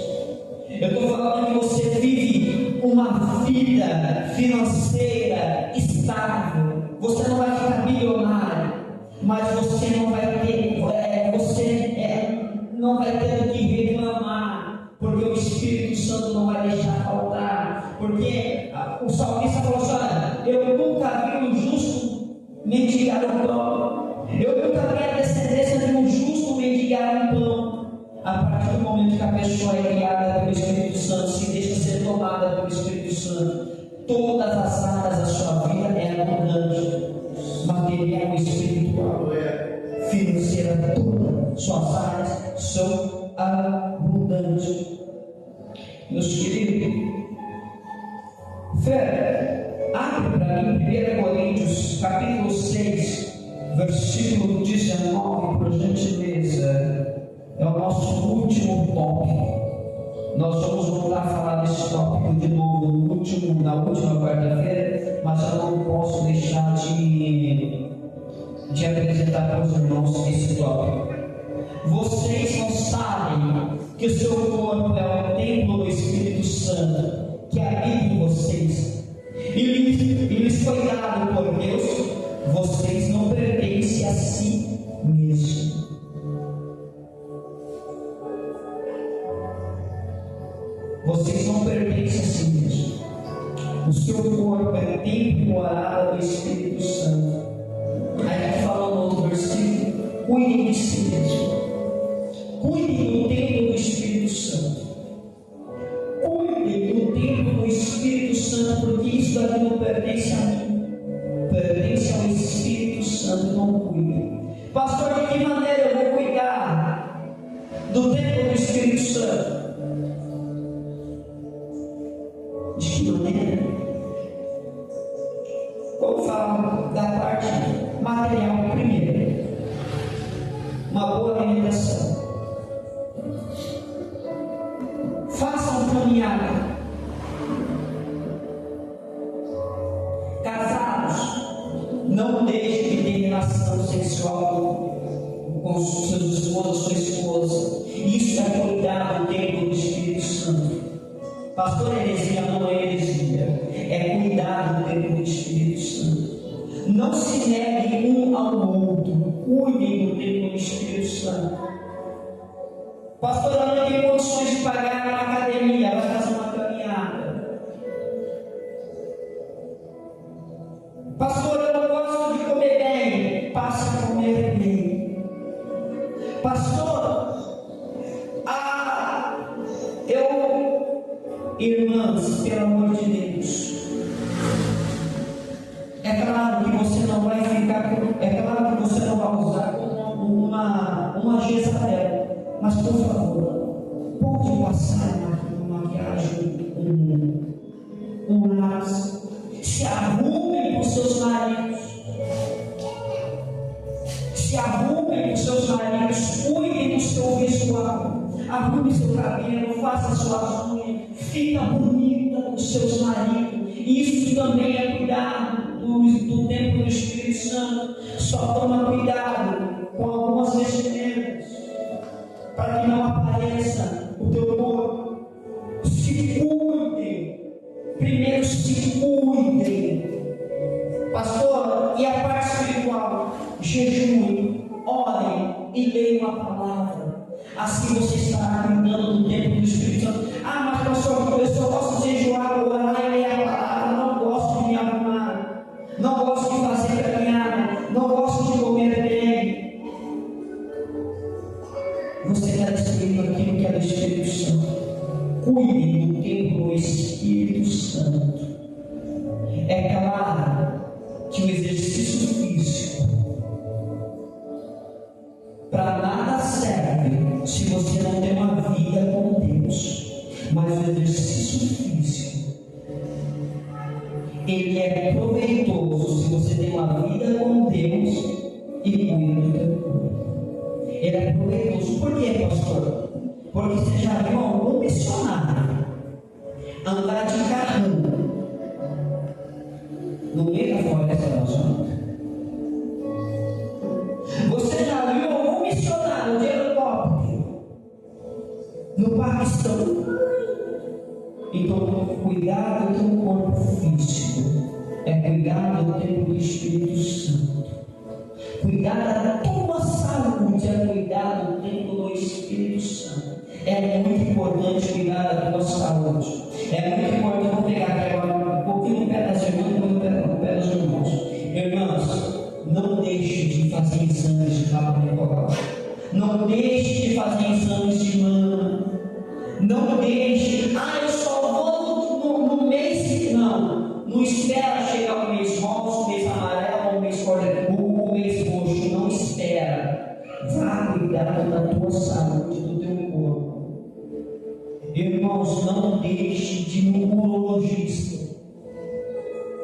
Eu estou falando que você vive uma vida financeira estável. Você não vai ficar bilionário, mas você não vai ter, não vai ter o que reclamar, porque o Espírito Santo não vai deixar faltar. Porque o salmista falou assim: olha, eu nunca vi um justo mendigar um pão. Eu nunca vi a descendência de um justo mendigar um pão. A partir do momento que a pessoa é guiada pelo Espírito Santo, se deixa ser tomada pelo Espírito Santo, todas as áreas da sua vida é abundante. Material, espiritual, financeira, todas suas áreas são abundantes. Meus queridos, fé, abre para mim 1 Coríntios capítulo 6, versículo 19, por gentileza. É o nosso último tópico. Nós vamos voltar a falar desse tópico de novo na última quarta-feira, mas eu não posso deixar de apresentar para os irmãos esse tópico. Vocês não sabem que o seu corpo é o templo do Espírito Santo que habita em vocês e lhes foi dado por Deus. Vocês não pertencem a si mesmos. Vocês não pertencem a si mesmos. O seu corpo é templo e morada do Espírito Santo. Aí ele fala no outro versículo: cuidem de si mesmo. Cuidem do templo do Espírito Santo. Cuidem do templo do Espírito Santo, porque isso daqui não pertence a mim, pertence ao Espírito Santo. Não cuide. Pastor, de que maneira eu vou cuidar do templo do Espírito Santo? De que maneira? Vamos falar da parte material primeiro. Uma boa alimentação. Façam caminhada. Casados, não deixem de ter relação sexual com seus esposos, sua esposa. Isso é cuidar do templo do Espírito Santo. Pastor, heresia não é heresia, é cuidar do templo do Espírito Santo. Não se neguem um ao outro, cuidem do templo do Espírito Santo. Pastor, eu não tenho condições de pagar uma academia, vai fazer uma caminhada. Pastor, eu não gosto de comer bem, passe a comer bem. Pastor, irmãs, pelo amor de Deus, é claro que você não vai ficar, é claro que você não vai usar como uma Jezabel, mas por favor, pode passar uma maquiagem, um lápis, se arrumem com seus maridos, cuidem do seu visual, arrume seu cabelo, faça suas unhas, fica bonita com seus maridos. Isso também é cuidar do templo do Espírito Santo. Só toma cuidado com algumas vestimentas, para que não apareça o teu corpo. Se cuidem, primeiro se cuidem. Pastor, e a parte espiritual? Jejuem, orem e leiam a palavra. Assim você estará cuidando do templo do Espírito Santo. Ah, mas pastor, eu só gosto de jejuar, orar e ler a palavra. Não gosto de me arrumar, não gosto de fazer caminhada, não gosto de comer bem. Você está destruindo aquilo que é do Espírito Santo. Cuide do templo do Espírito Santo. É claro que o exercício físico para nada serve se você não tem uma vida com Deus. Mas o exercício físico, ele é proveitoso se você tem uma vida com Deus e cuida do teu corpo. ele é proveitoso. Por quê, pastor? Porque você já viu algum missionário andar de carrão no meio da floresta amazônica? Você já viu algum missionário de helicóptero no Paquistão? Então, cuidado do teu corpo físico é cuidar do tempo do Espírito Santo. Cuidar da tua saúde é cuidar do tempo do Espírito Santo. É muito importante cuidar da tua saúde. É muito importante. Vou pegar aqui agora um pouquinho no pé das irmãs e no pé dos irmãos. Irmãos, não deixe de fazer exames de Papa Nicolau. Não deixe de fazer exames de mama. Não deixe. Eu só vou no mês. Não espera chegar o mês rosa, o mês amarelo, o mês roxo. Não espera. Vá cuidar da tua saúde, do teu corpo. Irmãos, não deixe de ir no urologista.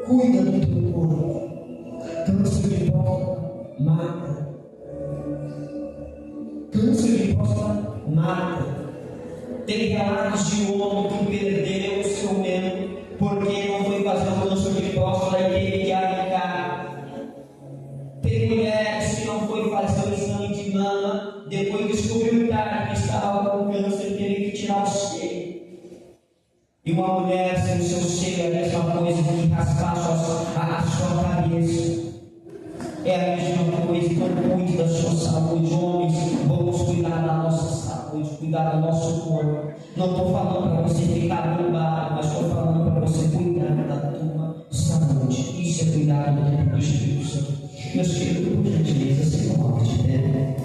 Cuida do teu corpo. Câncer de próstata mata. Câncer de próstata mata. Tem relatos de homem que perdeu o seu membro porque não foi fazer o câncer de próstata e teve que arrancar. Tem mulheres que não foi fazer o exame de mama, depois descobriu tarde que estava com câncer e teve que tirar o seio. E uma mulher sem o seu seio é a mesma coisa que raspar a sua cabeça. É a mesma coisa. Então cuide da sua saúde. Homens, vamos cuidar da nossa saúde, cuidar do nosso corpo. Não estou falando para você ficar bombado, mas estou falando para você cuidar da tua saúde. Isso é cuidar do tempo do Espírito Santo. Meus queridos, por gentileza, se coloque de pé.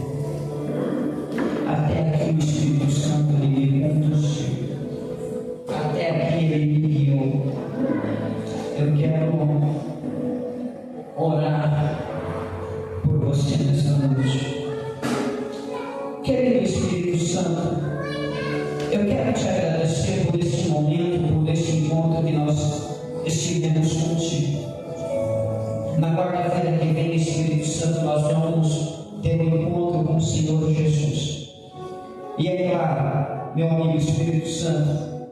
Até aqui o Espírito Santo ele me conduziu. Até aqui ele me guiou. Eu quero orar por você nessa noite. Querido Espírito Santo, eu quero te agradecer por este momento, por este encontro que nós estivemos contigo. Na quarta-feira que vem, Espírito Santo, nós vamos ter um encontro com o Senhor Jesus. E é claro, meu amigo Espírito Santo,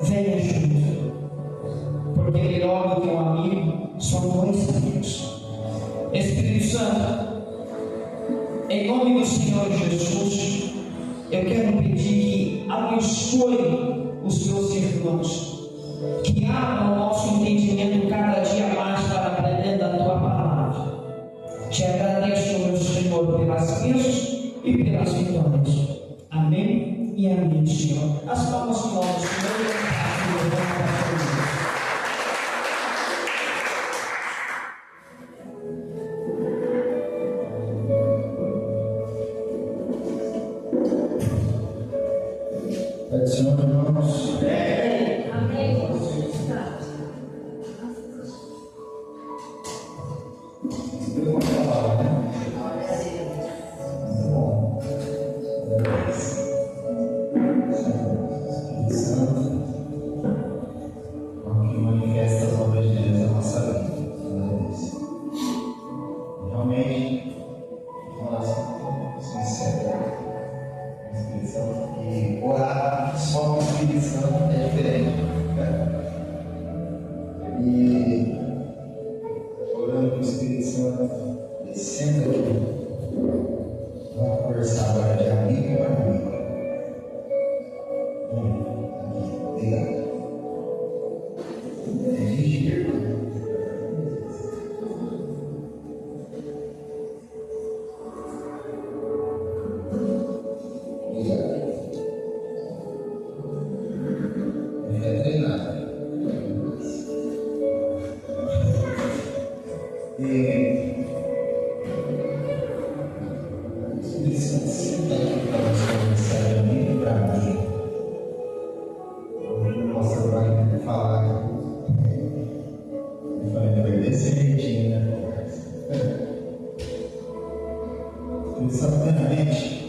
venha junto, porque melhor do que um amigo são dois amigos. Espírito Santo, em nome do Senhor Jesus, eu quero pedir que abençoe os meus irmãos, que abra o nosso entendimento cada dia mais para aprender da tua palavra. Te agradeço, meu Senhor, pelas bênçãos e pelas vitórias. Amém e amém, Senhor. As palmas que nós, Senhor, Senhor, irmãos. Amém. Eu vou falar, né? Bom. Espírito Santo, que manifesta as obras de Deus na nossa vida. Realmente, uma oração sincera. Espírito Santo, que orar só com o Espírito Santo é diferente. E orando com o Espírito Santo, descendo aqui, vamos conversar agora de amigo para amigo. Obrigado.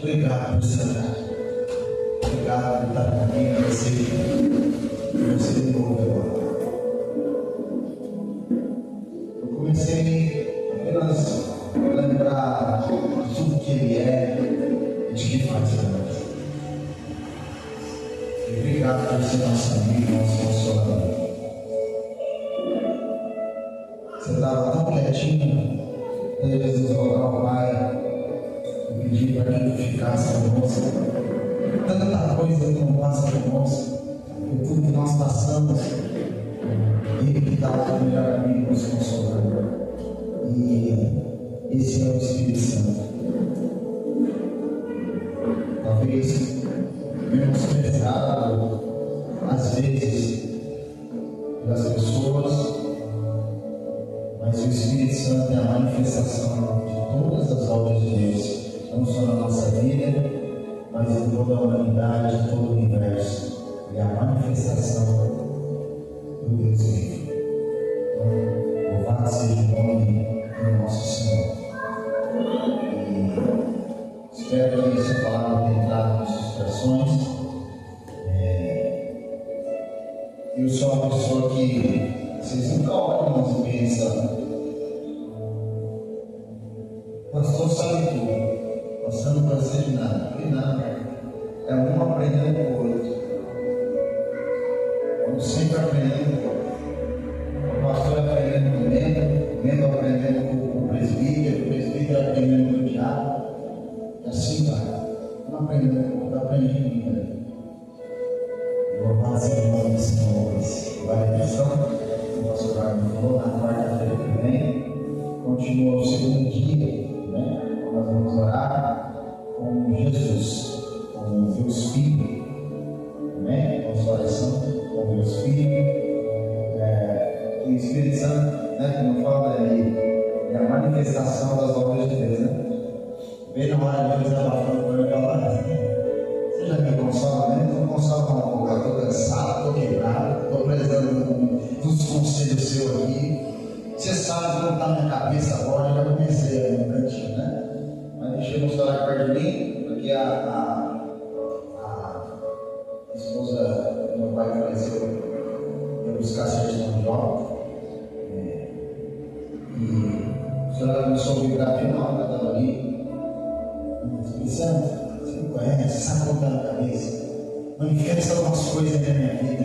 Obrigado por ser grato. Obrigado por estar comigo, você de novo agora. Eu comecei apenas a lembrar do que Ele é e de que faz para nós. E obrigado por ser nosso amigo, nosso consolador. Você estava tão quietinho, aí Jesus rogar ao Pai e pedir para que Ele ficasse conosco. Tanta coisa que não passa conosco, por tudo que nós passamos, Ele que dá o melhor amigo, nos consolador. E esse é o Espírito Santo. Talvez menosprezado às vezes pelas pessoas, mas o Espírito Santo é a manifestação de todas as obras de Deus, não só na nossa vida, mas em toda a humanidade, em todo o universo. Ele é a manifestação do Deus vivo. Então, louvado seja o nome do nosso Senhor. E espero que essa palavra tenha entrado nos seus corações. Eu sou uma pessoa que vocês nunca olham e pensam, pastor sabe tudo, pastor não precisa de nada, de nada. É um aprendendo com o outro. Vamos sempre aprendendo com o outro. O pastor aprendendo com o membro aprendendo com o presbítero aprendendo com o diabo. E assim vai. Um aprendendo com o outro, aprende em mim, né? Louvado seja o nome do Senhor. Vale a lição, o pastor Wagner falou, na quarta-feira que vem, continua o segundo dia, né? Nós vamos orar com Jesus, com Deus Filho, amém? Nossa oração com Deus Filho. O Espírito Santo, né? Como eu falo, é a manifestação das obras de Deus, né? Bem na hora de Deus abafando por aquela hora. Você já me consola, né? Não consola não, eu estou cansado, estou quebrado, estou precisando dos conselhos seus aqui. Você sabe como está na minha cabeça agora, eu já comecei ali no cantinho, né? Mas deixa eu mostrar perto de mim, porque a esposa do meu pai faleceu, eu buscar certidão de óbito. E a senhora começou a vibrar bem na hora que eu estava ali. Espírito Santo, você me conhece, sabe como está na cabeça. Manifesta algumas coisas na minha vida.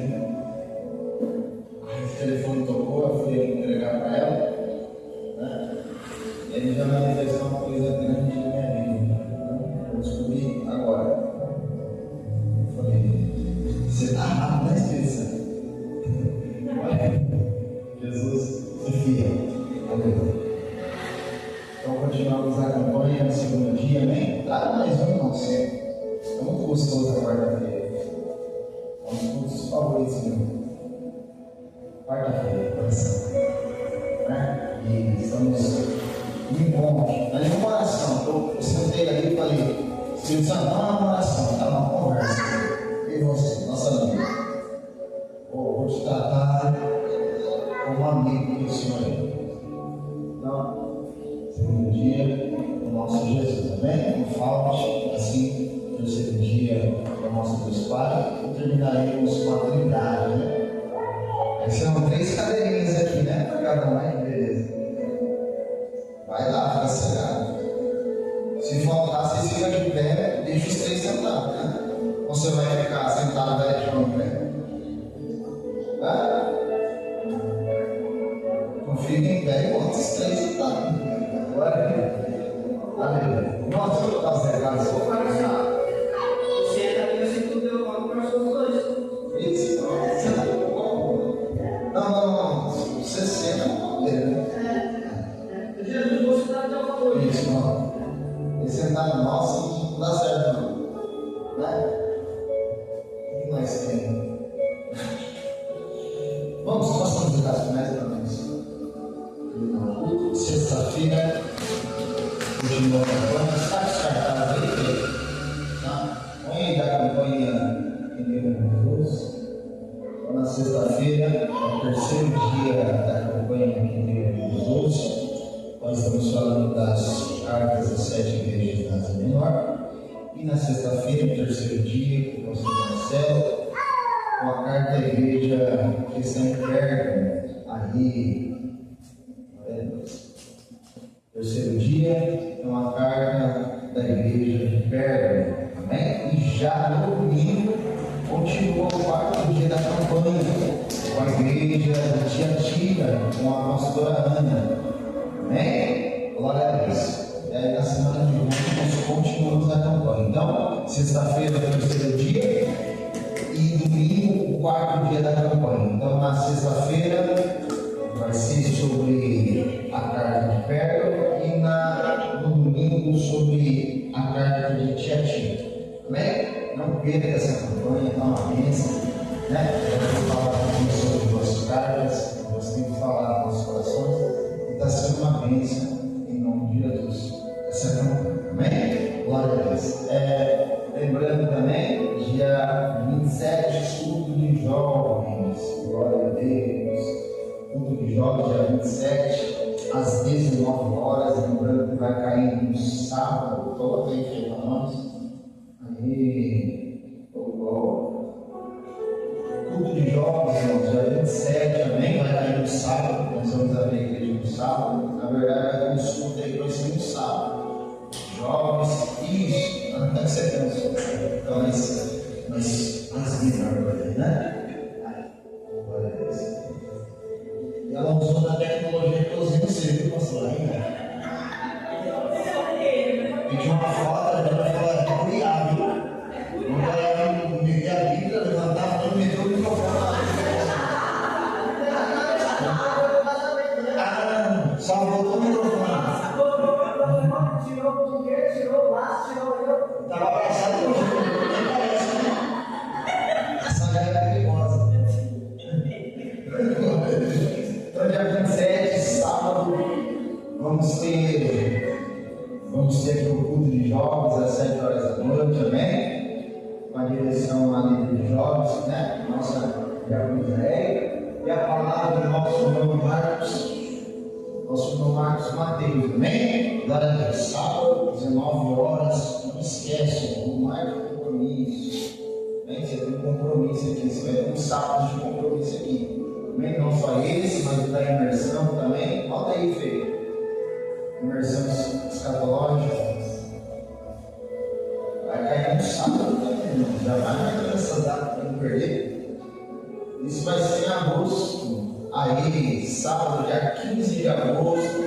Aí o telefone tocou, eu fui entregar para ela, né? E ele já manifestou uma coisa grande na minha vida. Eu descobri agora. Eu falei, você está rápido, né, Espírito Santo? Olha, Jesus se fia. Aleluia. Então continuamos a campanha no segundo dia, amém? Traga mais um, não sei. É muito gostoso a quarta-feira. É um dos favoritos meu. Quarta-feira, coração. Né? E estamos em encontro. Não é nenhuma oração. Eu sentei ali e falei, Espírito Santo, não é uma oração, está uma conversa. E você, nossa amiga? Vou te tratar como amigo do Senhor. Então, segundo dia do nosso Jesus, amém? Não falte, assim, terceiro dia do nosso Deus Pai, e terminaremos com a Trindade, né? Aí são 3 cadeirinhas aqui, né? Para cada um, hein? Beleza. Vai lá, fica cegado. Se faltar, você fica de pé, deixa os 3 sentados, né? Ou você vai ficar sentado, vai deixar um pé? Vai? Então fica em pé e bota os 3 sentados. Aleluia. Nossa, eu estou cercado, só para cá. Senta aqui, assim, tudo deu mal para os dois. Isso, senta aqui. Não. Você senta no poder, né? Jesus, você está até uma coisa. Isso, não. Ele sentar no nosso não dá certo, não. Né? O que mais tem? Vamos, nós vamos dar as primeiras para nós. Sexta-feira, continua a campanha, está descartado aí, tá? Põe aí da campanha em Deus Jesus. Então, na sexta-feira, é o terceiro dia da campanha em Deus Jesus. Nós estamos falando das cartas das 7 igrejas da Ásia Menor. E na sexta-feira, o terceiro dia, com o pastor Marcelo, com a carta à igreja que está em Pérgamo, ali. Terceiro dia é uma carta da igreja de Pérgamo, amém? E já no domingo continua o quarto dia da campanha com a igreja de Tiatira, com a pastora Ana, amém? Glória a Deus. E aí na semana de hoje nós continuamos a campanha. Então, sexta-feira é o terceiro dia e domingo o quarto dia da campanha. Então, na sexta-feira vai ser sobre a carta de Pérgamo e no domingo sobre a carta de Tiatira. Amém? Não perca essa campanha, dá uma bênção, né? Eu vou falar aqui sobre duas cartas, nós temos que falar nos nossos corações, e está sendo uma bênção em nome de Jesus, essa campanha. Amém? Glória a Deus. Lembrando também, dia 27, culto de jovens, glória a Deus. Culto de jovens, dia 27, às 19 horas, lembrando que vai cair no sábado, toda vez que para nós. Aí, culto de jovens, irmãos, dia 27 também vai cair no sábado, nós vamos abrir a igreja no sábado. Na verdade, vai ter um estudo aí para ser no sábado. Jovens, isso, até que você pensou. Então, mas agora, né? Glória a Deus. E ela usou da tecnologia que eu usei você, viu, pastor? Ainda. Pediu uma foto, ela falou: é curiar, viu? Não vai meter a Bíblia, levantar, não meteu o microfone lá. Ah, só botou o microfone. Tirou o laço, tirou eu. Estava abraçado com o Júlio, nem parece, né? Essa galera é perigosa. Então, dia 27, sábado, vamos ter aqui o culto de jovens às 7 horas da noite, amém? Com a direção lá de jovens, né? Nossa José, e a palavra do nosso irmão Marcos Mateus, amém? Glória a Deus. Sábado, 19 horas, não esquece, não marca compromisso. Amém? Você tem um compromisso aqui, você vai ter um sábado de compromisso aqui. Amém? Não só esse, mas o da imersão também. Bota aí, Fê. Imersão escatológica. Vai cair no sábado também, irmão. Já vai marcar essa data para não perder. Isso vai ser em agosto. Aí, sábado, dia 15 de agosto,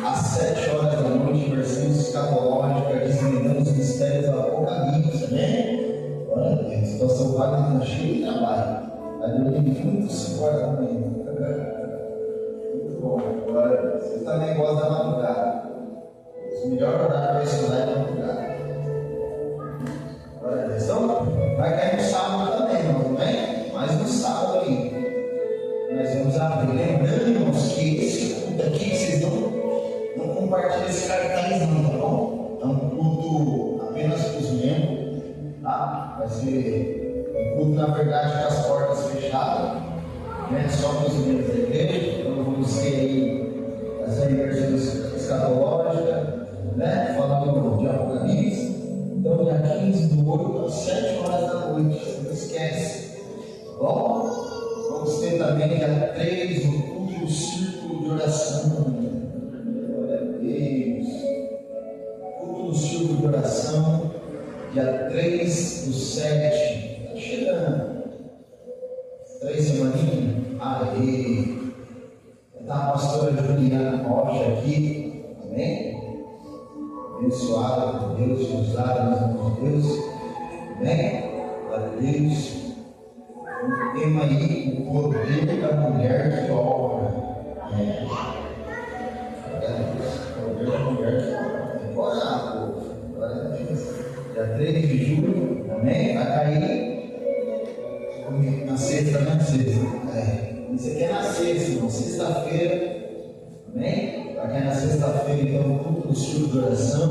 às 7 horas da noite, imersão escatológica, desvendando os mistérios do Apocalipse, amém? Glória a Deus. Situação vaga está cheia de trabalho. A Deus tem muito suporte também. Muito bom, glória a Deus. Você também gosta da madrugada. O melhor horário para estudar é da madrugada. Glória a Deus. Então, vai cair no sábado também, irmão, amém? Mas no sábado aí, nós vamos abrir. Lembrando, irmãos, que esse culto aqui, vocês não compartilham esse cartaz, não, tá bom? É um culto apenas para os membros, tá? Vai ser um culto, na verdade, com as portas fechadas, né? Só para os membros da igreja. Então, vamos ter aí essa imersão escatológica, né? Falando de Apocalipse. Então, dia 15 do 8 às 7 horas da noite, você não esquece. Bom? Vamos ter também dia 3 o culto do círculo de oração. Glória a Deus. Culto do círculo de oração, dia 3 do 7. Está chegando. 3 semaninhas. Aí. Está a pastora Juliana Rocha aqui. Amém? Abençoada por Deus, usada nas mãos de Deus. Amém? Glória a Deus. Um tema aí, o poder da mulher que obra. O poder da mulher que obra. Agora, glória a Deus. Dia 3 de julho, amém? Vai cair na sexta, né? Sexta. Isso aqui é na sexta, irmão. Sexta-feira, amém? Vai cair na sexta-feira, então, o culto do círculo de oração.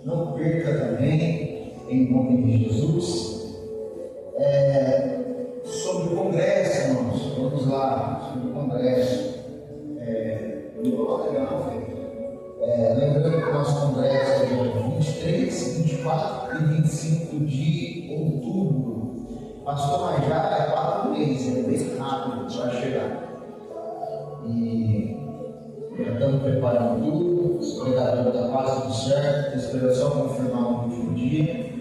Não perca também, em nome de Jesus. Sobre o congresso, irmãos, vamos lá, sobre o congresso. Lembrando que o nosso congresso é dia 23, 24 e 25 de outubro. Pastor, mas já é 4 meses, é bem rápido para chegar. E Já estamos preparando tudo, os pregadores da paz, tudo certo. Espero só confirmar o último dia.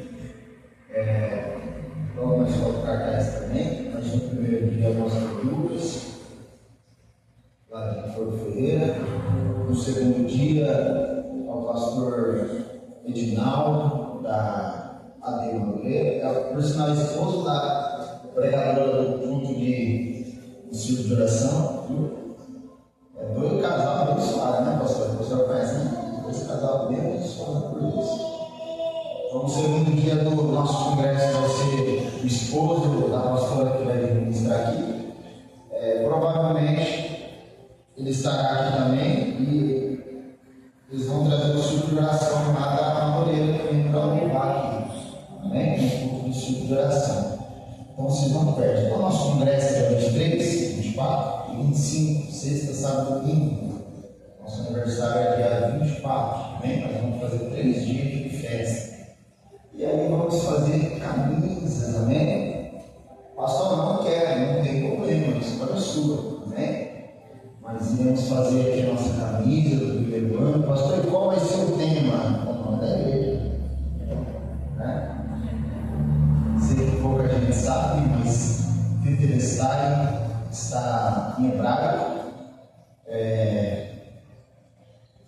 Vamos colocar cartaz também. Mas no primeiro dia, Apóstolo Lucas, lá de Porto Ferreira. No segundo dia, ao pastor Edinaldo, da AD Madureira, por sinal, esposo da pregadora do culto de estudo de oração. Dois casal abençoados, né, pastor? O pastor conhece, né? Dois casal bem abençoados por Deus. Então, no segundo dia do nosso congresso vai ser o esposo da pastora que vai ministrar aqui. Provavelmente ele estará aqui também e eles vão trazer o estudo de oração lá da Madureira também para levar aqui. Amém? Um pouco de estudo de oração. Então vocês não perdem. Então, nosso congresso é dia 23, 24 e 25, sexta, sábado e domingo. Nosso aniversário é dia 24. Amém? Nós vamos fazer 3 dias de festa. E aí vamos fazer camisas, amém? Pastor, não quero, não tem problema, isso para a sua, amém? Mas iremos fazer aqui a nossa camisa do primeiro ano. Pastor, qual vai ser o tema? O nome da igreja. Né? Sei que pouca gente sabe, mas Tetelestai está em hebraico.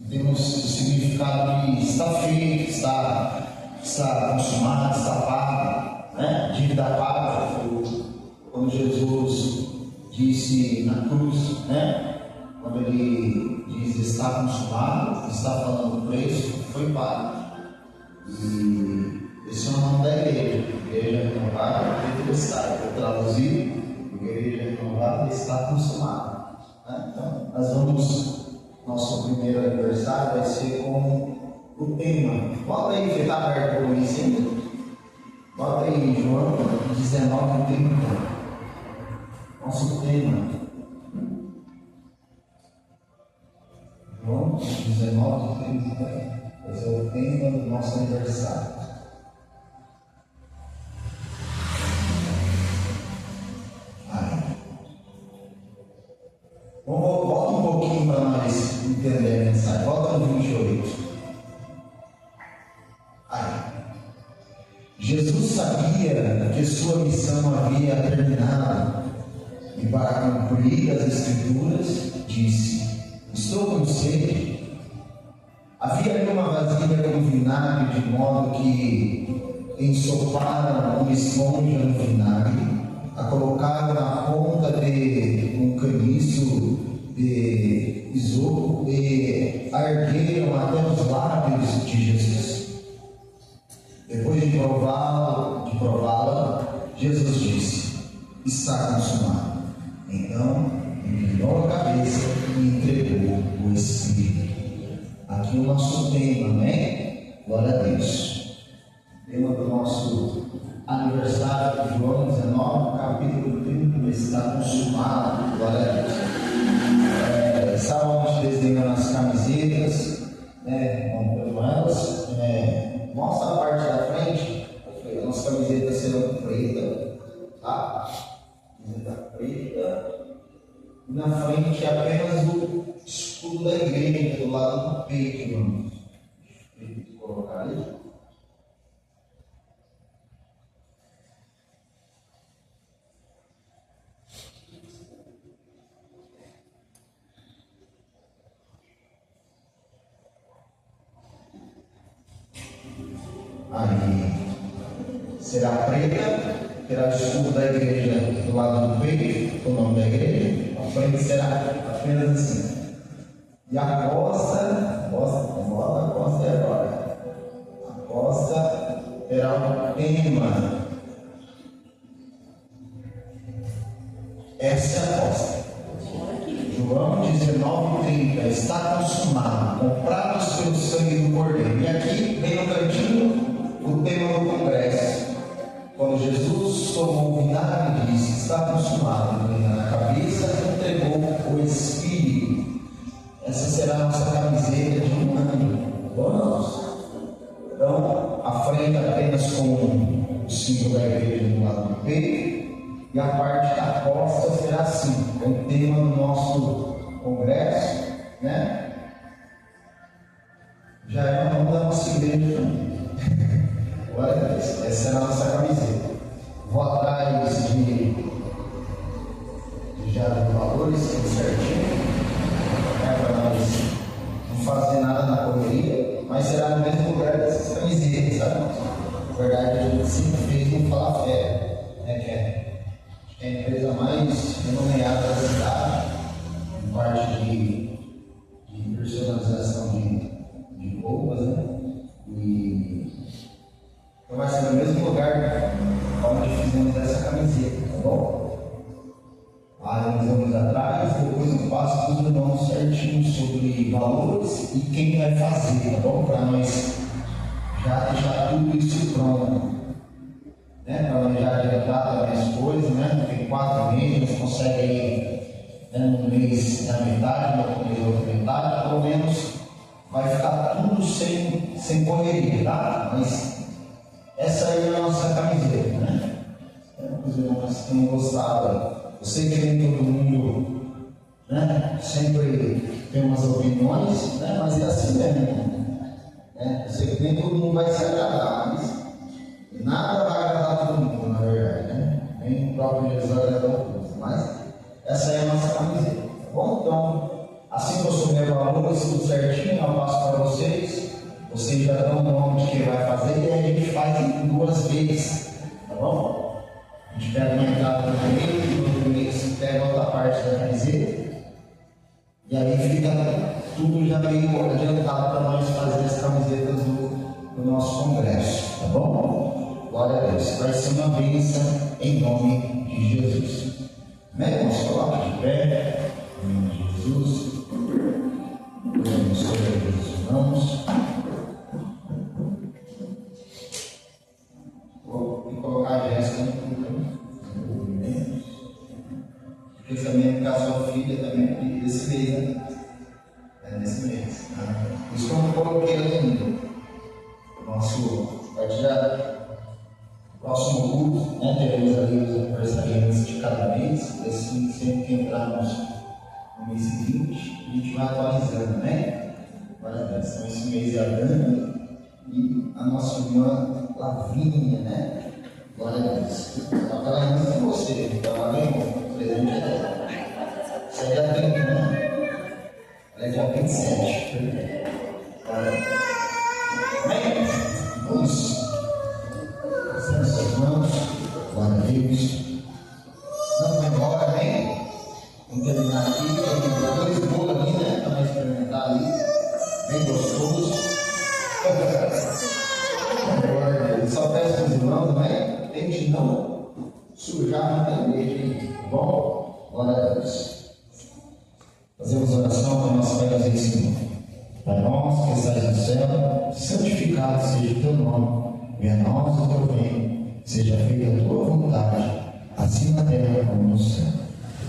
Temos o significado de está feito, está consumado, está pago, né? Dívida paga, foi quando Jesus disse na cruz, né? Quando ele diz está consumado, está falando do preço, foi pago. E esse é o nome da igreja, Igreja Renovada, vou traduzir, Igreja Renovada está consumada. Né? Então, nós vamos, nosso primeiro aniversário vai ser com o tema. Bota aí, você está aberto com isso ainda? Bota aí, João 19:30. Nosso tema. João 19:30. Esse é o tema do nosso aniversário. Volta um pouquinho para nós entendermos a mensagem. Volta no 28. Jesus sabia que sua missão havia terminado e, para cumprir as Escrituras, disse: estou com sede. Havia ali uma vasilha com vinagre, de modo que ensoparam uma esponja no vinagre, a colocaram na ponta de um caniço de isopo e a ergueram até os lábios de Jesus. Depois de prová-la, Jesus disse: está consumado. Então, inclinou a cabeça e entregou o Espírito. Aqui o nosso tema, amém? Glória a Deus. Tema do nosso aniversário de João 19, capítulo 30, está consumado. Glória a Deus. Estávamos desenhando as camisetas, né? Vamos com elas. Mostra a parte da frente. A nossa camiseta será preta, tá? Camiseta preta. E na frente é apenas o escudo da igreja, do lado do peito, irmãos. Vou colocar ali. Aí será preta, terá o escudo da igreja do lado do peito, o nome da igreja. A frente será apenas assim. E a costa é agora. A costa terá um tema. Essa é a costa. João 19:30, está consumado, comprados pelo sangue do Cordeiro. E aqui, bem no cantinho, o tema do congresso. Quando Jesus tomou o vinagre e disse: está consumado, na cabeça, entregou o Espírito. Essa será a nossa camiseta de um ano. Vamos? Então, a frente apenas com o símbolo da igreja do lado do peito. E a parte da costa será assim, é o tema do nosso congresso, né? Glória a Deus. Essa é a nossa camiseta. Vou atrás de já de valores, tudo certinho. Para nós não fazer nada na correria, mas será no mesmo lugar dessas camisetas, sabe? Na verdade, a gente sempre fez no Fala Fé, né? Que é a empresa mais renomeada da cidade, em parte de personalização de roupas, né? E então vai ser no mesmo lugar onde fizemos essa camiseta, tá bom? Aí nós vamos atrás, depois eu passo para os irmãos certinho sobre valores e quem vai fazer, tá bom? Para nós já deixar tudo isso pronto, né? Para nós já adiantar também as coisas, né? Tem 4 meses, consegue aí, né? No mês da metade, no outro mês da outra metade, pelo menos vai ficar tudo sem correria, tá? Mas essa aí é a nossa camiseta, né? Os irmãos tenham gostado. Eu sei que nem todo mundo, né, sempre tem umas opiniões, né, mas é assim mesmo. Né? Eu sei que nem todo mundo vai se agradar, mas nada vai agradar todo mundo, na verdade. Né? Nem o próprio Jesus agradou todos. Mas essa é a nossa camiseta. Tá bom? Então, assim que eu souber valores, tudo certinho, eu passo para vocês. Vocês já dão o nome de quem vai fazer e aí a gente faz em 2 vezes. Tá bom? A gente pega uma entrada no meio, no outro mês pega outra parte da camiseta, e aí fica tudo já meio adiantado para nós fazer as camisetas do nosso congresso, tá bom? Glória a Deus. Vai ser uma bênção em nome de Jesus. Amém? Vamos colocar de pé, em nome de Jesus. Vamos sobre os irmãos. Vou colocar a Jéssica no culto. Porque também casou filha também desse mês, né? É nesse mês. Né? Isso que eu não coloquei ainda. Nosso próximo culto, né? Teremos ali os aniversariantes de cada mês. E assim, sempre que entrarmos no mês seguinte, a gente vai atualizando, né? Então, esse mês é a Dani e a nossa irmã Lavínia, né? Glória a Deus. Ela é muito de você, então ela ganhou o presente dela. Isso é dia 30, né? Ela é dia 27. Amém? Vamos. Passando suas mãos. Glória a Deus. Não vai embora, amém? Vamos terminar aqui. Tem 2 bolos ali, né? Para nós experimentar ali. Bem gostoso. Glória a Deus. Só peço para os irmãos, amém? Tente não sujar muita igreja, tá bom? Glória a Deus. Fazemos oração para nosso Pai e Senhor. Pai nosso que estás no céu, santificado seja o teu nome, venha a nós o teu reino, seja feita a tua vontade, assim na terra como no céu.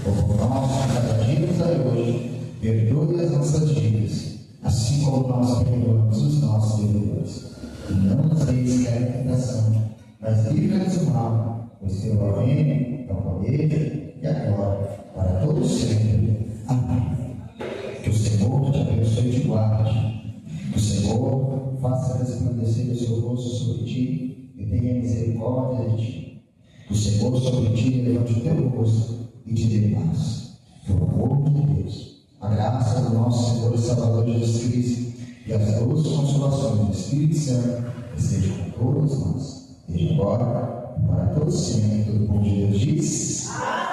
O pão nosso de cada dia nos dai hoje, perdoe as nossas dívidas, assim como nós perdoamos os nossos devedores. E não nos deixes cair em tentação, mas livra-nos do mal, pois teu é o reino, é o poder e a glória, para todos sempre. Amém. Que o Senhor te abençoe e te guarde. Que o Senhor faça resplandecer o seu rosto sobre ti e tenha misericórdia de ti. Que o Senhor sobre ti levante o teu rosto e te dê paz. Que o amor de Deus, a graça do nosso Senhor e Salvador Jesus Cristo e as doces consolações do Espírito Santo estejam com todos nós. Desde agora, para todos sempre, todo mundo de Deus diz. Amém.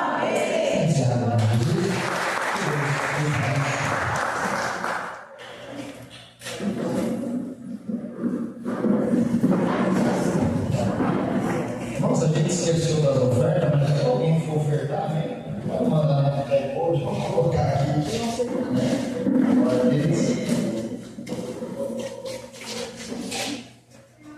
Irmãos, a gente esqueceu das ofertas, mas se alguém for ofertar, pode mandar no hoje, vamos colocar aqui. Glória a Deus.